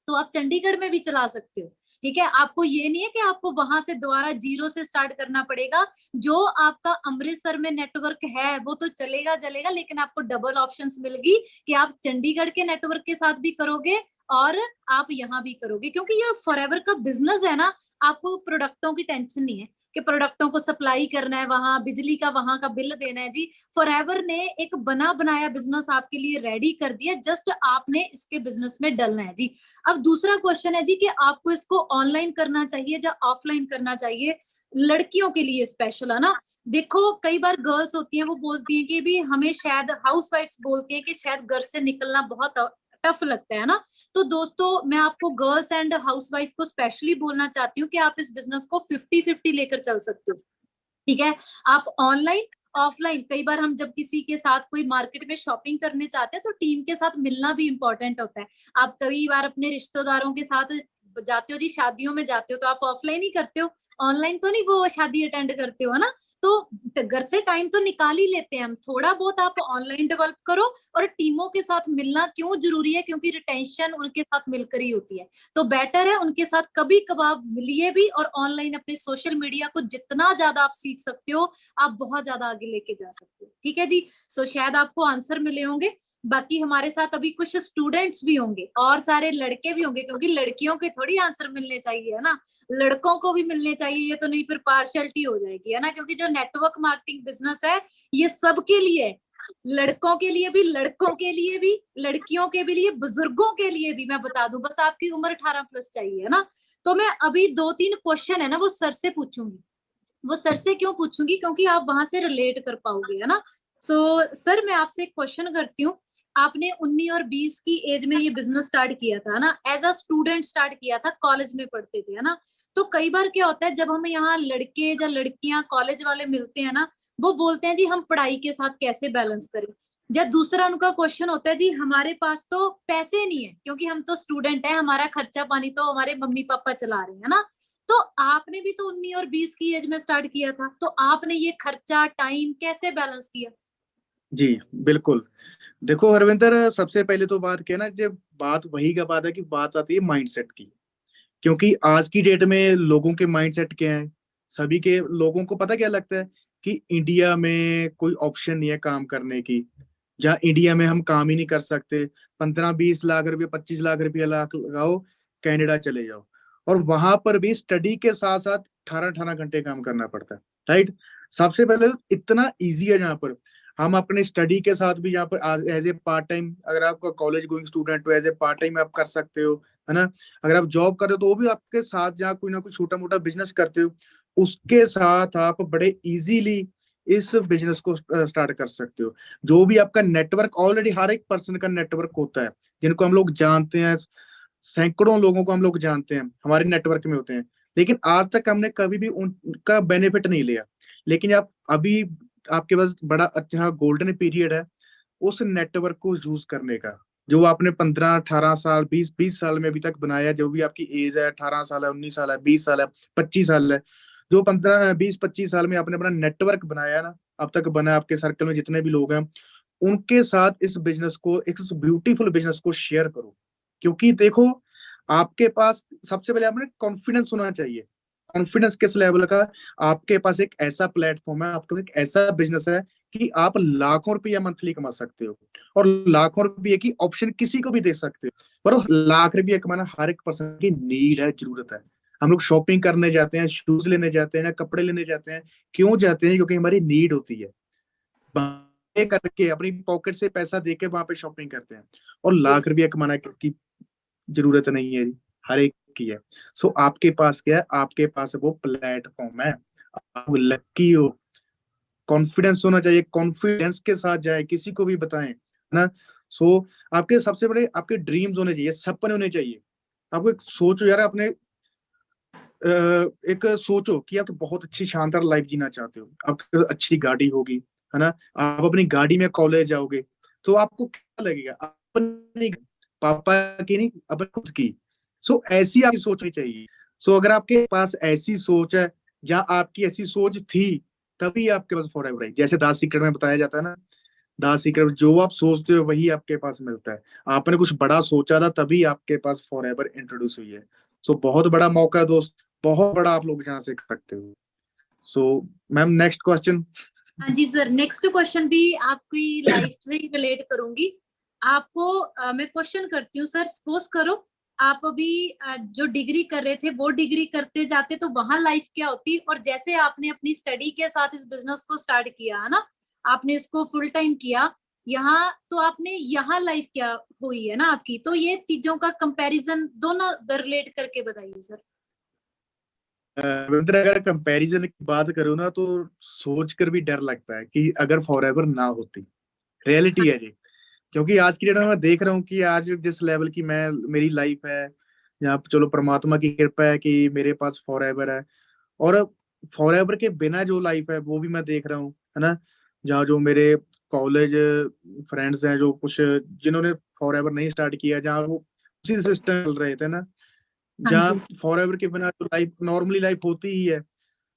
तो आप चंडीगढ़ में भी चला सकते हो, ठीक है। आपको ये नहीं है कि आपको वहां से दोबारा जीरो से स्टार्ट करना पड़ेगा। जो आपका अमृतसर में नेटवर्क है वो तो चलेगा चलेगा, लेकिन आपको डबल ऑप्शंस मिलेगी कि आप चंडीगढ़ के नेटवर्क के साथ भी करोगे और आप यहाँ भी करोगे, क्योंकि ये फॉरएवर का बिजनेस है ना। आपको प्रोडक्टों की टेंशन नहीं है कि प्रोडक्टों को सप्लाई करना है, वहां बिजली का वहां का बिल देना है जी। फॉरएवर ने एक बना बनाया बिजनेस आपके लिए रेडी कर दिया, जस्ट आपने इसके बिजनेस में डलना है जी। अब दूसरा क्वेश्चन है जी कि आपको इसको ऑनलाइन करना चाहिए या ऑफलाइन करना चाहिए, लड़कियों के लिए स्पेशल, है ना। देखो कई बार गर्ल्स होती हैं, वो बोलती हैं कि भी हमें, शायद हाउसवाइफ्स बोलती हैं कि शायद घर से निकलना बहुत टफ लगता है ना। तो दोस्तों मैं आपको गर्ल्स एंड हाउसवाइफ को स्पेशली बोलना चाहती हूँ कि आप इस बिजनेस को 50-50 लेकर चल सकते हो, ठीक है। आप ऑनलाइन ऑफलाइन, कई बार हम जब किसी के साथ कोई मार्केट में शॉपिंग करने चाहते हैं तो टीम के साथ मिलना भी इंपॉर्टेंट होता है। आप कई बार अपने रिश्तेदारों के साथ जाते हो जी, शादियों में जाते हो, तो आप ऑफलाइन ही करते हो, ऑनलाइन तो नहीं वो शादी अटेंड करते हो, है ना। तो घर से टाइम तो निकाल ही लेते हैं हम, थोड़ा बहुत आप ऑनलाइन डेवलप करो। और टीमों के साथ मिलना क्यों जरूरी है, क्योंकि रिटेंशन उनके साथ मिलकर ही होती है। तो बेटर है उनके साथ कभी कभार मिलिए भी, और ऑनलाइन अपने सोशल मीडिया को जितना ज्यादा आप सीख सकते हो, आप बहुत ज्यादा आगे लेके जा सकते हो। ठीक है जी, सो शायद आपको आंसर मिले होंगे। बाकी हमारे साथ अभी कुछ स्टूडेंट्स भी होंगे और सारे लड़के भी होंगे, क्योंकि लड़कियों के थोड़ी आंसर मिलने चाहिए, है ना, लड़कों को भी मिलने चाहिए। ये तो नहीं फिर पार्शियलिटी हो जाएगी, है ना, क्योंकि जो नेटवर्क मार्केटिंग बिजनेस है ये सबके लिए है, लड़कों के लिए भी, लड़कों के लिए भी, लड़कियों के भी लिए, बुजुर्गों के लिए भी। मैं बता दूं, बस आपकी उम्र 18+ चाहिए, है ना। तो मैं अभी 2-3 क्वेश्चन है ना वो सर से पूछूंगी। वो सर से क्यों पूछूंगी, क्योंकि आप वहां से रिलेट कर पाओगे, है ना। सो सर मैं आपसे एक क्वेश्चन करती हूँ। आपने 19 और 20 की एज में ये बिजनेस स्टार्ट किया था ना, एज अ स्टूडेंट स्टार्ट किया था, कॉलेज में पढ़ते थे, है ना। तो कई बार क्या होता है, जब हमें यहाँ लड़के या लड़कियां कॉलेज वाले मिलते हैं ना, वो बोलते हैं जी हम पढ़ाई के साथ कैसे बैलेंस करें। या दूसरा उनका क्वेश्चन होता है जी हमारे पास तो पैसे नहीं है, क्योंकि हम तो स्टूडेंट है, हमारा खर्चा पानी तो हमारे मम्मी पापा चला रहे हैं, है ना। तो आपने भी तो 19 और 20 की एज में स्टार्ट किया था, तो आपने ये खर्चा टाइम कैसे बैलेंस किया? जी बिल्कुल। देखो हरविंदर, सबसे पहले तो बात क्या है ना, जब बात वही का बात है कि बात आती है माइंडसेट की। क्योंकि आज की डेट में लोगों के माइंडसेट क्या है, सभी के लोगों को पता क्या लगता है कि इंडिया में कोई ऑप्शन नहीं है काम करने की, जहाँ इंडिया में हम काम ही नहीं कर सकते। 15-20 लाख रुपए, 25 लाख रुपया लाख लगाओ, कनाडा चले जाओ, और वहां पर भी स्टडी के साथ साथ 18-18 घंटे काम करना पड़ता है। राइट। सबसे पहले तो इतना इजी है जहाँ पर हम अपने स्टडी के साथ भी यहाँ पर एज ए पार्ट टाइम, अगर आपका कॉलेज गोइंग स्टूडेंट हो, एज ए पार्ट टाइम आप कर सकते हो, है ना। अगर आप जॉब कर रहे हो तो वो भी आपके साथ, जहाँ कोई ना कोई छोटा मोटा बिजनेस करते हो उसके साथ आप बड़े इजीली इस बिजनेस को स्टार्ट कर सकते हो। जो भी आपका नेटवर्क, ऑलरेडी हर एक पर्सन का नेटवर्क होता है, जिनको हम लोग जानते हैं, सैकड़ों लोगों को हम लोग जानते हैं, हमारे नेटवर्क में होते हैं। लेकिन आज तक हमने कभी भी उनका बेनिफिट नहीं लिया। लेकिन आप अभी, आपके पास बड़ा अच्छा गोल्डन पीरियड है उस नेटवर्क को यूज करने का, जो आपने 15-18 साल, 20-20 साल में अभी तक बनाया। जो भी आपकी एज है, 18 साल है, 19 साल है, 20 साल है, 25 साल है, जो 15-20-25 साल में आपने अपना नेटवर्क बनाया ना, अब तक बना, आपके सर्कल में जितने भी लोग हैं, उनके साथ इस बिजनेस को, एक ब्यूटीफुल बिजनेस को शेयर करो। क्योंकि देखो, आपके पास सबसे पहले आपने कॉन्फिडेंस होना चाहिए। कॉन्फिडेंस किस लेवल का? आपके पास एक ऐसा प्लेटफॉर्म है, आपके पास एक ऐसा बिजनेस है कि आप लाखों रुपया मंथली कमा सकते हो, और लाखों रुपये की ऑप्शन किसी को भी दे सकते हो। पर वो लाख रुपये कमाना हर एक पर्सन की नीड है, जरूरत है। हम लोग शॉपिंग करने जाते हैं, शूज लेने जाते हैं या कपड़े लेने जाते हैं, क्यों जाते हैं? क्योंकि हमारी नीड होती है। पे करके अपनी पॉकेट से पैसा देके वहां पे शॉपिंग करते हैं। और लाख रुपया कमाना किसकी जरूरत नहीं है जी, हर एक की है। सो आपके पास क्या है? आपके पास वो प्लेटफॉर्म है, आप लकी हो। कॉन्फिडेंस होना चाहिए, कॉन्फिडेंस के साथ जाए, किसी को भी बताएं, है ना। सो आपके सबसे बड़े आपके ड्रीम्स होने चाहिए, सपने होने चाहिए। आपको एक सोचो यार, आपने एक सोचो कि आप बहुत अच्छी शानदार लाइफ जीना चाहते हो, आपके पास अच्छी गाड़ी होगी, है ना। आप अपनी गाड़ी में कॉलेज जाओगे तो आपको क्या लगेगा? अपनी, पापा की नहीं, अपने खुद की। सो ऐसी आपकी सोचनी चाहिए। सो अगर आपके पास ऐसी सोच है, जहाँ आपकी ऐसी सोच थी, तभी आपके पास फॉरएवर है। जैसे दास सीक्रेट में बताया जाता है ना, दास सीक्रेट, जो आप सोचते हो वही आपके पास मिलता है। आपने कुछ बड़ा सोचा था, तभी आपके पास फॉरएवर इंट्रोड्यूस हुई है। सो बहुत बड़ा मौका है दोस्त, बहुत बड़ा आप लोग यहाँ से कर सकते हो। So ma'am, next question. हाँ जी सर, नेक्स्ट क्वेश्चन भी आपकी लाइफ से ही रिलेट करूंगी। आपको मैं क्वेश्चन करती हूँ सर, सपोज करो आप अभी जो डिग्री कर रहे थे वो डिग्री करते जाते तो वहां लाइफ क्या होती, और जैसे आपने अपनी स्टडी के साथ इस बिजनेस को स्टार्ट किया है ना, आपने इसको फुल टाइम किया यहाँ, तो आपने यहाँ लाइफ क्या हुई है ना आपकी। तो ये चीजों का कंपैरिजन दोनों रिलेट करके बताइए सर। रविंद्र, अगर कंपैरिजन की बात करूँ ना, तो सोच कर भी डर लगता है कि अगर फॉरएवर ना होती। रियलिटी है जी। क्योंकि आज की डेट में मैं देख रहा हूँ कि आज जिस लेवल की मैं, मेरी लाइफ है, यहाँ पे चलो परमात्मा की कृपा है कि मेरे पास फॉरएवर है। और फॉरएवर के बिना जो लाइफ है वो भी मैं देख रहा हूँ, है ना। जहाँ जो मेरे कॉलेज फ्रेंड्स हैं, जो कुछ जिन्होंने फॉरएवर नहीं स्टार्ट किया, जहाँ वो उसी सिस्टम चल रहे थे ना, हाँ जहाँ जी। फॉरएवर के बिना जो लाइफ, नॉर्मली लाइफ होती ही है।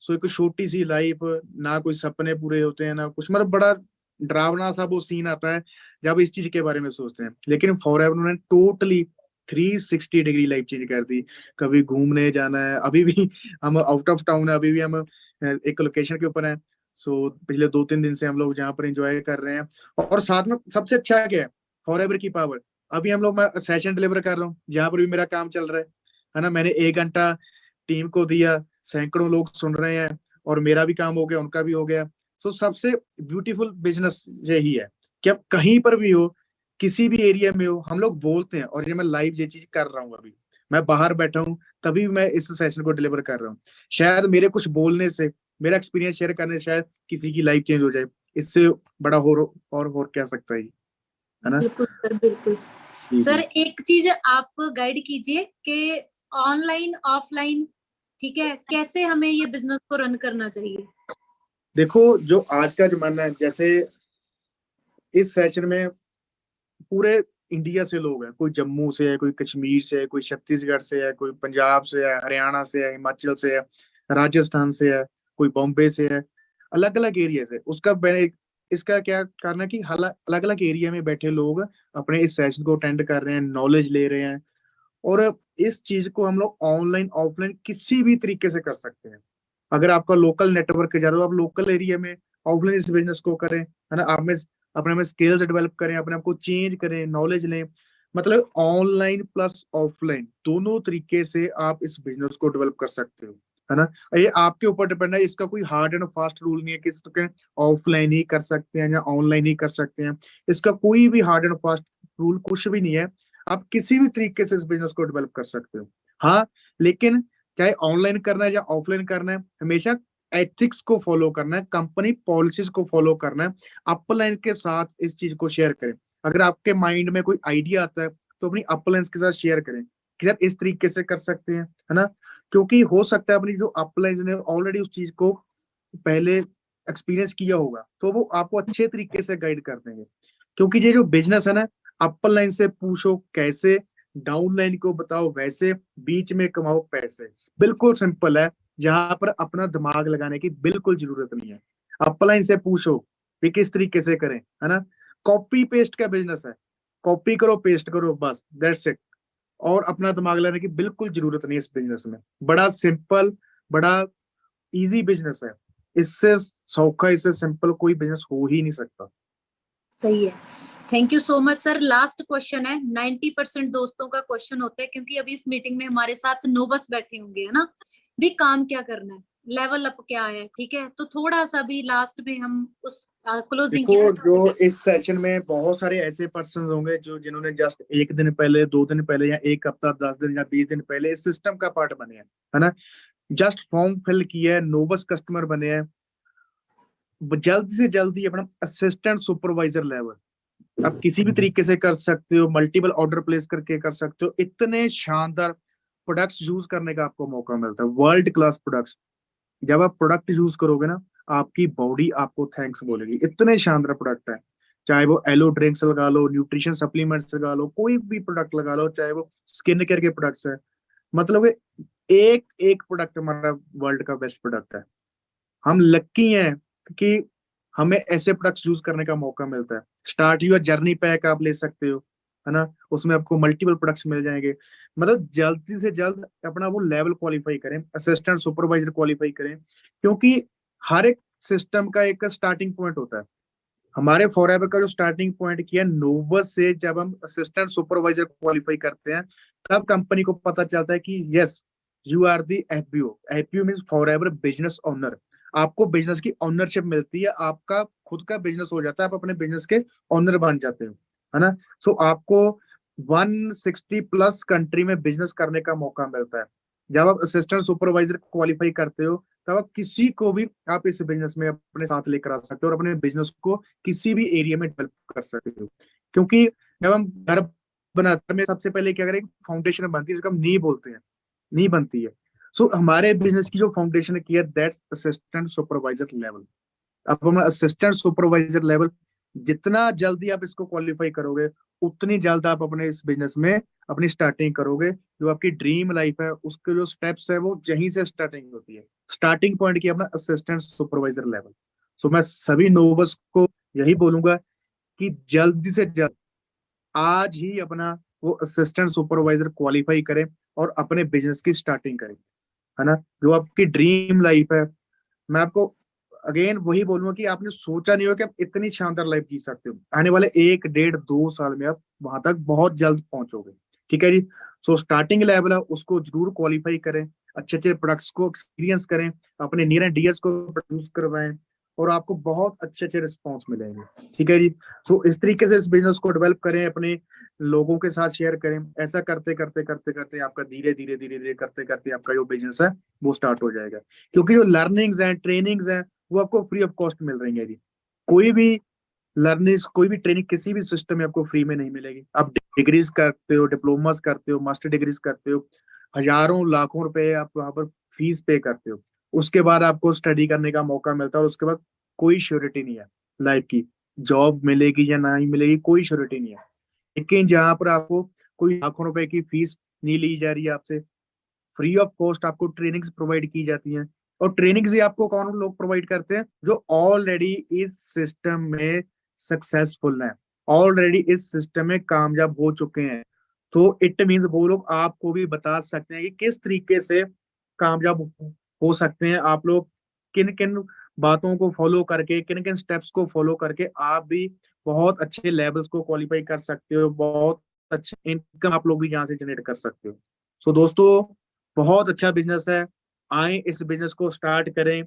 सो एक छोटी सी लाइफ, ना कोई सपने पूरे होते हैं ना कुछ, मतलब बड़ा डरावना सा वो सीन आता है जब इस चीज के बारे में सोचते हैं। लेकिन फॉरएवर उन्होंने टोटली 360 डिग्री लाइफ चेंज कर दी। कभी घूमने जाना है, अभी भी हम आउट ऑफ टाउन है, अभी भी हम एक लोकेशन के ऊपर है। सो पिछले 2-3 दिन से हम लोग जहाँ पर एंजॉय कर रहे हैं। और साथ में सबसे अच्छा क्या है, फॉरएवर की पावर। अभी हम लोग, मैं सेशन डिलीवर कर रहा हूँ जहाँ पर भी मेरा काम चल रहा है ना। मैंने 1 घंटा टीम को दिया, सैकड़ों लोग सुन रहे हैं, और मेरा भी काम हो गया, उनका भी हो गया। तो सबसे ब्यूटीफुल बिजनेस यही है कि अब कहीं पर भी हो, किसी भी एरिया में हो, हम लोग बोलते हैं। और ये मैं लाइव ये चीज कर रहा हूँ, अभी मैं बाहर बैठा हूँ तभी मैं इस सेशन को डिलीवर कर रहा हूँ। शायद मेरे कुछ बोलने से, मेरा एक्सपीरियंस शेयर करने से शायद किसी की लाइफ चेंज हो जाए। इससे बड़ा और क्या सकता है, है ना। बिल्कुल सर, बिल्कुल। जी सर जी। एक चीज आप गाइड कीजिए कि ऑनलाइन ऑफलाइन, ठीक है, कैसे हमें ये बिजनेस को रन करना चाहिए। देखो, जो आज का जमाना है, जैसे इस सेशन में पूरे इंडिया से लोग हैं। कोई जम्मू से है, कोई कश्मीर से है, कोई छत्तीसगढ़ से है, कोई पंजाब से है, हरियाणा से है, हिमाचल से है, राजस्थान से है, कोई बॉम्बे से है। अलग अलग एरिया से इसका क्या कारण है कि अलग अलग एरिया में बैठे लोग अपने इस सेशन को अटेंड कर रहे हैं, नॉलेज ले रहे हैं। और इस चीज को हम लोग ऑनलाइन ऑफलाइन किसी भी तरीके से कर सकते हैं। अगर आपका लोकल नेटवर्क जा रहा हो, आप लोकल एरिया में ऑफलाइन इस बिजनेस को करें, है ना। आप में अपने में स्किल्स डेवलप करें, अपने आप को चेंज करें, नॉलेज लें। मतलब ऑनलाइन प्लस ऑफलाइन दोनों तरीके से आप इस बिजनेस को डेवलप कर सकते हो, है ना। ये आपके ऊपर डिपेंड है। इसका कोई हार्ड एंड फास्ट रूल नहीं है कि इसके ऑफलाइन ही कर सकते हैं या ऑनलाइन ही कर सकते हैं। इसका कोई भी हार्ड एंड फास्ट रूल कुछ भी नहीं है। आप किसी भी तरीके से इस बिजनेस को डेवलप कर सकते हो। हाँ, लेकिन चाहे ऑनलाइन करना है या ऑफलाइन करना है, हमेशा एथिक्स को फॉलो करना है, कंपनी पॉलिसीज को फॉलो करना है। अपलाइन के साथ इस चीज को शेयर करें। अगर आपके माइंड में कोई आइडिया आता है तो अपनी अपलाइंस के साथ शेयर करें कि यार इस तरीके से कर सकते हैं, है ना। क्योंकि हो सकता है अपनी जो अपलाइंस ने ऑलरेडी उस चीज को पहले एक्सपीरियंस किया होगा, तो वो आपको अच्छे तरीके से गाइड कर देंगे। क्योंकि ये जो बिजनेस है ना, अपर लाइन से पूछो कैसे, डाउन लाइन को बताओ वैसे, बीच में कमाओ पैसे। बिल्कुल सिंपल है, जहां पर अपना दिमाग लगाने की बिल्कुल जरूरत नहीं है। अपर लाइन से पूछो कि किस तरीके से करें, है ना। कॉपी पेस्ट का बिजनेस है, कॉपी करो पेस्ट करो, बस दैट्स इट। और अपना दिमाग लगाने की बिल्कुल जरूरत नहीं है इस बिजनेस में। बड़ा सिंपल, बड़ा इजी बिजनेस है। इससे सौखा, इससे सिंपल कोई बिजनेस हो ही नहीं सकता। सही है। Thank you so much sir. Last question है, 90% दोस्तों का क्वेश्चन होता है, क्योंकि अभी इस मीटिंग में हमारे साथ नोबस बैठे होंगे, है ना। भी काम क्या करना है, लेवल अप क्या है, ठीक है, तो थोड़ा सा भी लास्ट में हम उस क्लोजिंग देखो, की जो इस सेशन में बहुत सारे ऐसे पर्सन होंगे जो जिन्होंने जस्ट 1 दिन पहले, 2 दिन पहले, या 1 हफ्ता, 10 दिन या 20 दिन पहले इस सिस्टम का पार्ट बने हैं, है ना। जस्ट फॉर्म फिल किया है, नोबस कस्टमर बने हैं। जल्द से जल्दी अपना असिस्टेंट सुपरवाइजर लेवल आप किसी भी तरीके से कर सकते हो, मल्टीपल ऑर्डर प्लेस करके कर सकते हो। इतने शानदार प्रोडक्ट्स यूज करने का आपको मौका मिलता है, वर्ल्ड क्लास प्रोडक्ट्स। जब आप प्रोडक्ट यूज करोगे ना, आपकी बॉडी आपको थैंक्स बोलेगी। इतने शानदार प्रोडक्ट है, चाहे वो एलो ड्रिंक्स लगा लो, न्यूट्रिशन सप्लीमेंट्स लगा लो, कोई भी प्रोडक्ट लगा लो, चाहे वो स्किन केयर के प्रोडक्ट्स है। मतलब एक एक प्रोडक्ट हमारा वर्ल्ड का बेस्ट प्रोडक्ट है। हम लक्की हैं कि हमें ऐसे प्रोडक्ट्स यूज करने का मौका मिलता है। स्टार्ट यूर जर्नी पैक आप ले सकते हो, है ना। उसमें आपको मल्टीपल प्रोडक्ट्स मिल जाएंगे। मतलब जल्दी से जल्द अपना वो लेवल क्वालिफाई करें, असिस्टेंट सुपरवाइजर क्वालिफाई करें। क्योंकि हर एक सिस्टम का एक स्टार्टिंग पॉइंट होता है। हमारे फॉरएवर का जो स्टार्टिंग पॉइंट किया नोवस से, जब हम असिस्टेंट सुपरवाइजर क्वालिफाई करते हैं, तब कंपनी को पता चलता है कि yes, you are the FBO. FBO means forever business owner. आपको बिजनेस की ओनरशिप मिलती है, आपका खुद का बिजनेस हो जाता है, आप अपने बिजनेस के ओनर बन जाते हो, है ना। सो आपको 160+ कंट्री में बिजनेस करने का मौका मिलता है। जब आप असिस्टेंट सुपरवाइजर क्वालिफाई करते हो, तब आप किसी को भी आप इस बिजनेस में अपने साथ लेकर आ सकते हो और अपने बिजनेस को किसी भी एरिया में डेवलप कर सकते हो। क्योंकि जब हम घर बनाते हैं, सबसे पहले क्या करें, फाउंडेशन बनती है, जिसको हम नींव बोलते हैं, नींव बनती है। सो हमारे बिजनेस की जो फाउंडेशन की है, दैट्स असिस्टेंट सुपरवाइजर लेवल। अब हम असिस्टेंट सुपरवाइजर लेवल, जितना जल्दी आप इसको क्वालिफाई करोगे, उतनी जल्द आप अपने इस बिजनेस में अपनी स्टार्टिंग करोगे। जो आपकी ड्रीम लाइफ है, उसके जो स्टेप्स है, वो यहीं से स्टार्टिंग होती है। स्टार्टिंग पॉइंट किया अपना असिस्टेंट सुपरवाइजर लेवल। सो मैं सभी नोवस को यही बोलूंगा कि जल्दी से जल्द आज ही अपना वो असिस्टेंट सुपरवाइजर क्वालिफाई करें और अपने बिजनेस की स्टार्टिंग करें, है ना। जो आपकी ड्रीम लाइफ है, मैं आपको अगेन वही बोलूंगा कि आपने सोचा नहीं हो कि आप इतनी शानदार लाइफ जी सकते हो। आने वाले 1, 1.5, 2 साल में आप वहां तक बहुत जल्द पहुंचोगे, ठीक है जी। सो स्टार्टिंग लेवल है उसको जरूर क्वालिफाई करें, अच्छे अच्छे प्रोडक्ट्स को एक्सपीरियंस करें, अपने नियर एंड डियर्स को प्रोड्यूस करवाएं और आपको बहुत अच्छे अच्छे रिस्पॉन्स मिलेंगे, ठीक है जी। सो इस तरीके से इस बिजनेस को डेवलप करें, अपने लोगों के साथ शेयर करें। ऐसा करते करते करते करते आपका धीरे धीरे धीरे धीरे करते करते आपका जो बिजनेस है वो स्टार्ट हो जाएगा। क्योंकि जो लर्निंग्स हैं, ट्रेनिंग्स हैं, वो आपको फ्री ऑफ कॉस्ट मिल रही है जी। कोई भी लर्निंग्स, कोई भी ट्रेनिंग किसी भी सिस्टम में आपको फ्री में नहीं मिलेगी। आप डिग्रीज करते हो, डिप्लोमास करते हो, मास्टर डिग्रीज करते हो, हजारों लाखों रुपए आप वहां पर फीस पे करते हो, उसके बाद आपको स्टडी करने का मौका मिलता है और उसके बाद कोई श्योरिटी नहीं है लाइफ की, जॉब मिलेगी या नहीं मिलेगी कोई श्योरिटी नहीं है। लेकिन जहां पर आपको कोई लाखों रुपए की फीस नहीं ली जा रही है आपसे, फ्री ऑफ कॉस्ट आपको ट्रेनिंग्स प्रोवाइड की जाती हैं। और ट्रेनिंग्स ही आपको कौन लोग प्रोवाइड करते हैं? जो ऑलरेडी इस सिस्टम में सक्सेसफुल हैं, ऑलरेडी इस सिस्टम में कामयाब हो चुके हैं। तो इट मीन्स वो लोग आपको भी बता सकते हैं कि किस तरीके से कामयाब हो सकते हैं आप लोग, किन किन बातों को फॉलो करके, किन किन स्टेप्स को फॉलो करके आप भी बहुत अच्छे लेवल्स को क्वालिफाई कर सकते हो, बहुत अच्छे इनकम आप लोग भी यहाँ से जनरेट कर सकते हो। सो दोस्तों, बहुत अच्छा बिजनेस है, आए इस बिजनेस को स्टार्ट करें,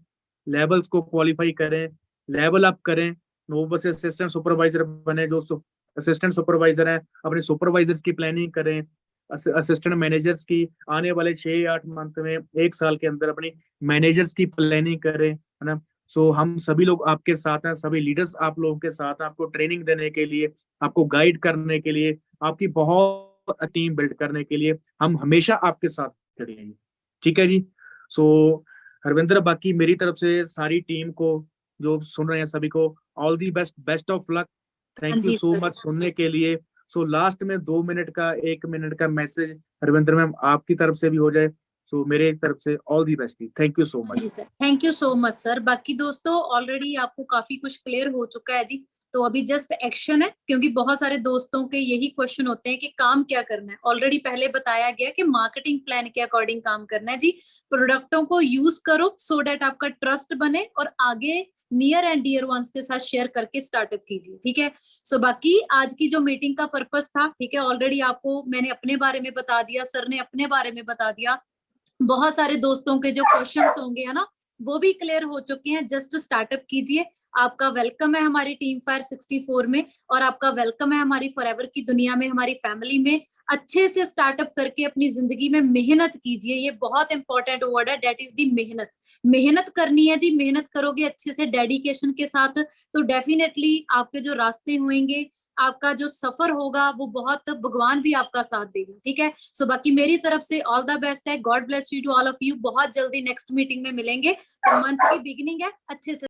लेवल्स को क्वालिफाई करें, लेवल अप करें, नोवस से असिस्टेंट सुपरवाइजर बने। जो असिस्टेंट सुपरवाइजर है अपने सुपरवाइजर्स की प्लानिंग करें, असिस्टेंट मैनेजर्स की आने वाले 6 8 मंथ में, 1 साल के अंदर अपनी मैनेजर्स की प्लानिंग करें, है ना। सो हम सभी लोग आपके साथ हैं, सभी लीडर्स आप लोगों के साथ हैं, आपको ट्रेनिंग देने के लिए, आपको गाइड करने के लिए, आपकी बहुत टीम बिल्ड करने के लिए हम हमेशा आपके साथ खड़े हैं, ठीक है जी। सो हरविंदर, बाकी मेरी तरफ से सारी टीम को जो सुन रहे हैं सभी को all the best, best of luck. हाँ थैंक यू जी सो सर। मच सुनने के लिए। सो लास्ट में 2 मिनट का, 1 मिनट का मैसेज हरविंदर मैम आपकी तरफ से भी हो जाए। सो मेरे तरफ से all the best, thank you so हाँ मच। जी sir, thank you so much sir. बाकी दोस्तों ऑलरेडी आपको काफी कुछ क्लियर हो चुका है जी, तो अभी जस्ट एक्शन है, क्योंकि बहुत सारे दोस्तों के यही क्वेश्चन होते हैं कि काम क्या करना है। ऑलरेडी पहले बताया गया कि मार्केटिंग प्लान के अकॉर्डिंग काम करना है जी। प्रोडक्टों को यूज करो सो डेट आपका ट्रस्ट बने और आगे नियर एंड डियर वंस के साथ शेयर करके स्टार्टअप कीजिए, ठीक है। सो बाकी आज की जो मीटिंग का पर्पस था, ठीक है, ऑलरेडी आपको मैंने अपने बारे में बता दिया, सर ने अपने बारे में बता दिया, बहुत सारे दोस्तों के जो क्वेश्चंस होंगे है ना वो भी क्लियर हो चुके हैं। जस्ट स्टार्टअप कीजिए, आपका वेलकम है हमारी टीम फायर 64 में, और आपका वेलकम है हमारी फॉरएवर की दुनिया में, हमारी फैमिली में। अच्छे से स्टार्टअप करके अपनी जिंदगी में मेहनत कीजिए, ये बहुत इंपॉर्टेंट वर्ड है, डेट इज दी मेहनत। मेहनत करनी है जी, मेहनत करोगे अच्छे से डेडिकेशन के साथ तो डेफिनेटली आपके जो रास्ते होंगे, आपका जो सफर होगा वो बहुत भगवान भी आपका साथ देगा, ठीक है। सो बाकी मेरी तरफ से ऑल द बेस्ट है, God bless you to all of you. बहुत जल्दी नेक्स्ट मीटिंग में मिलेंगे, तो मंथ की बिगिनिंग है, अच्छे से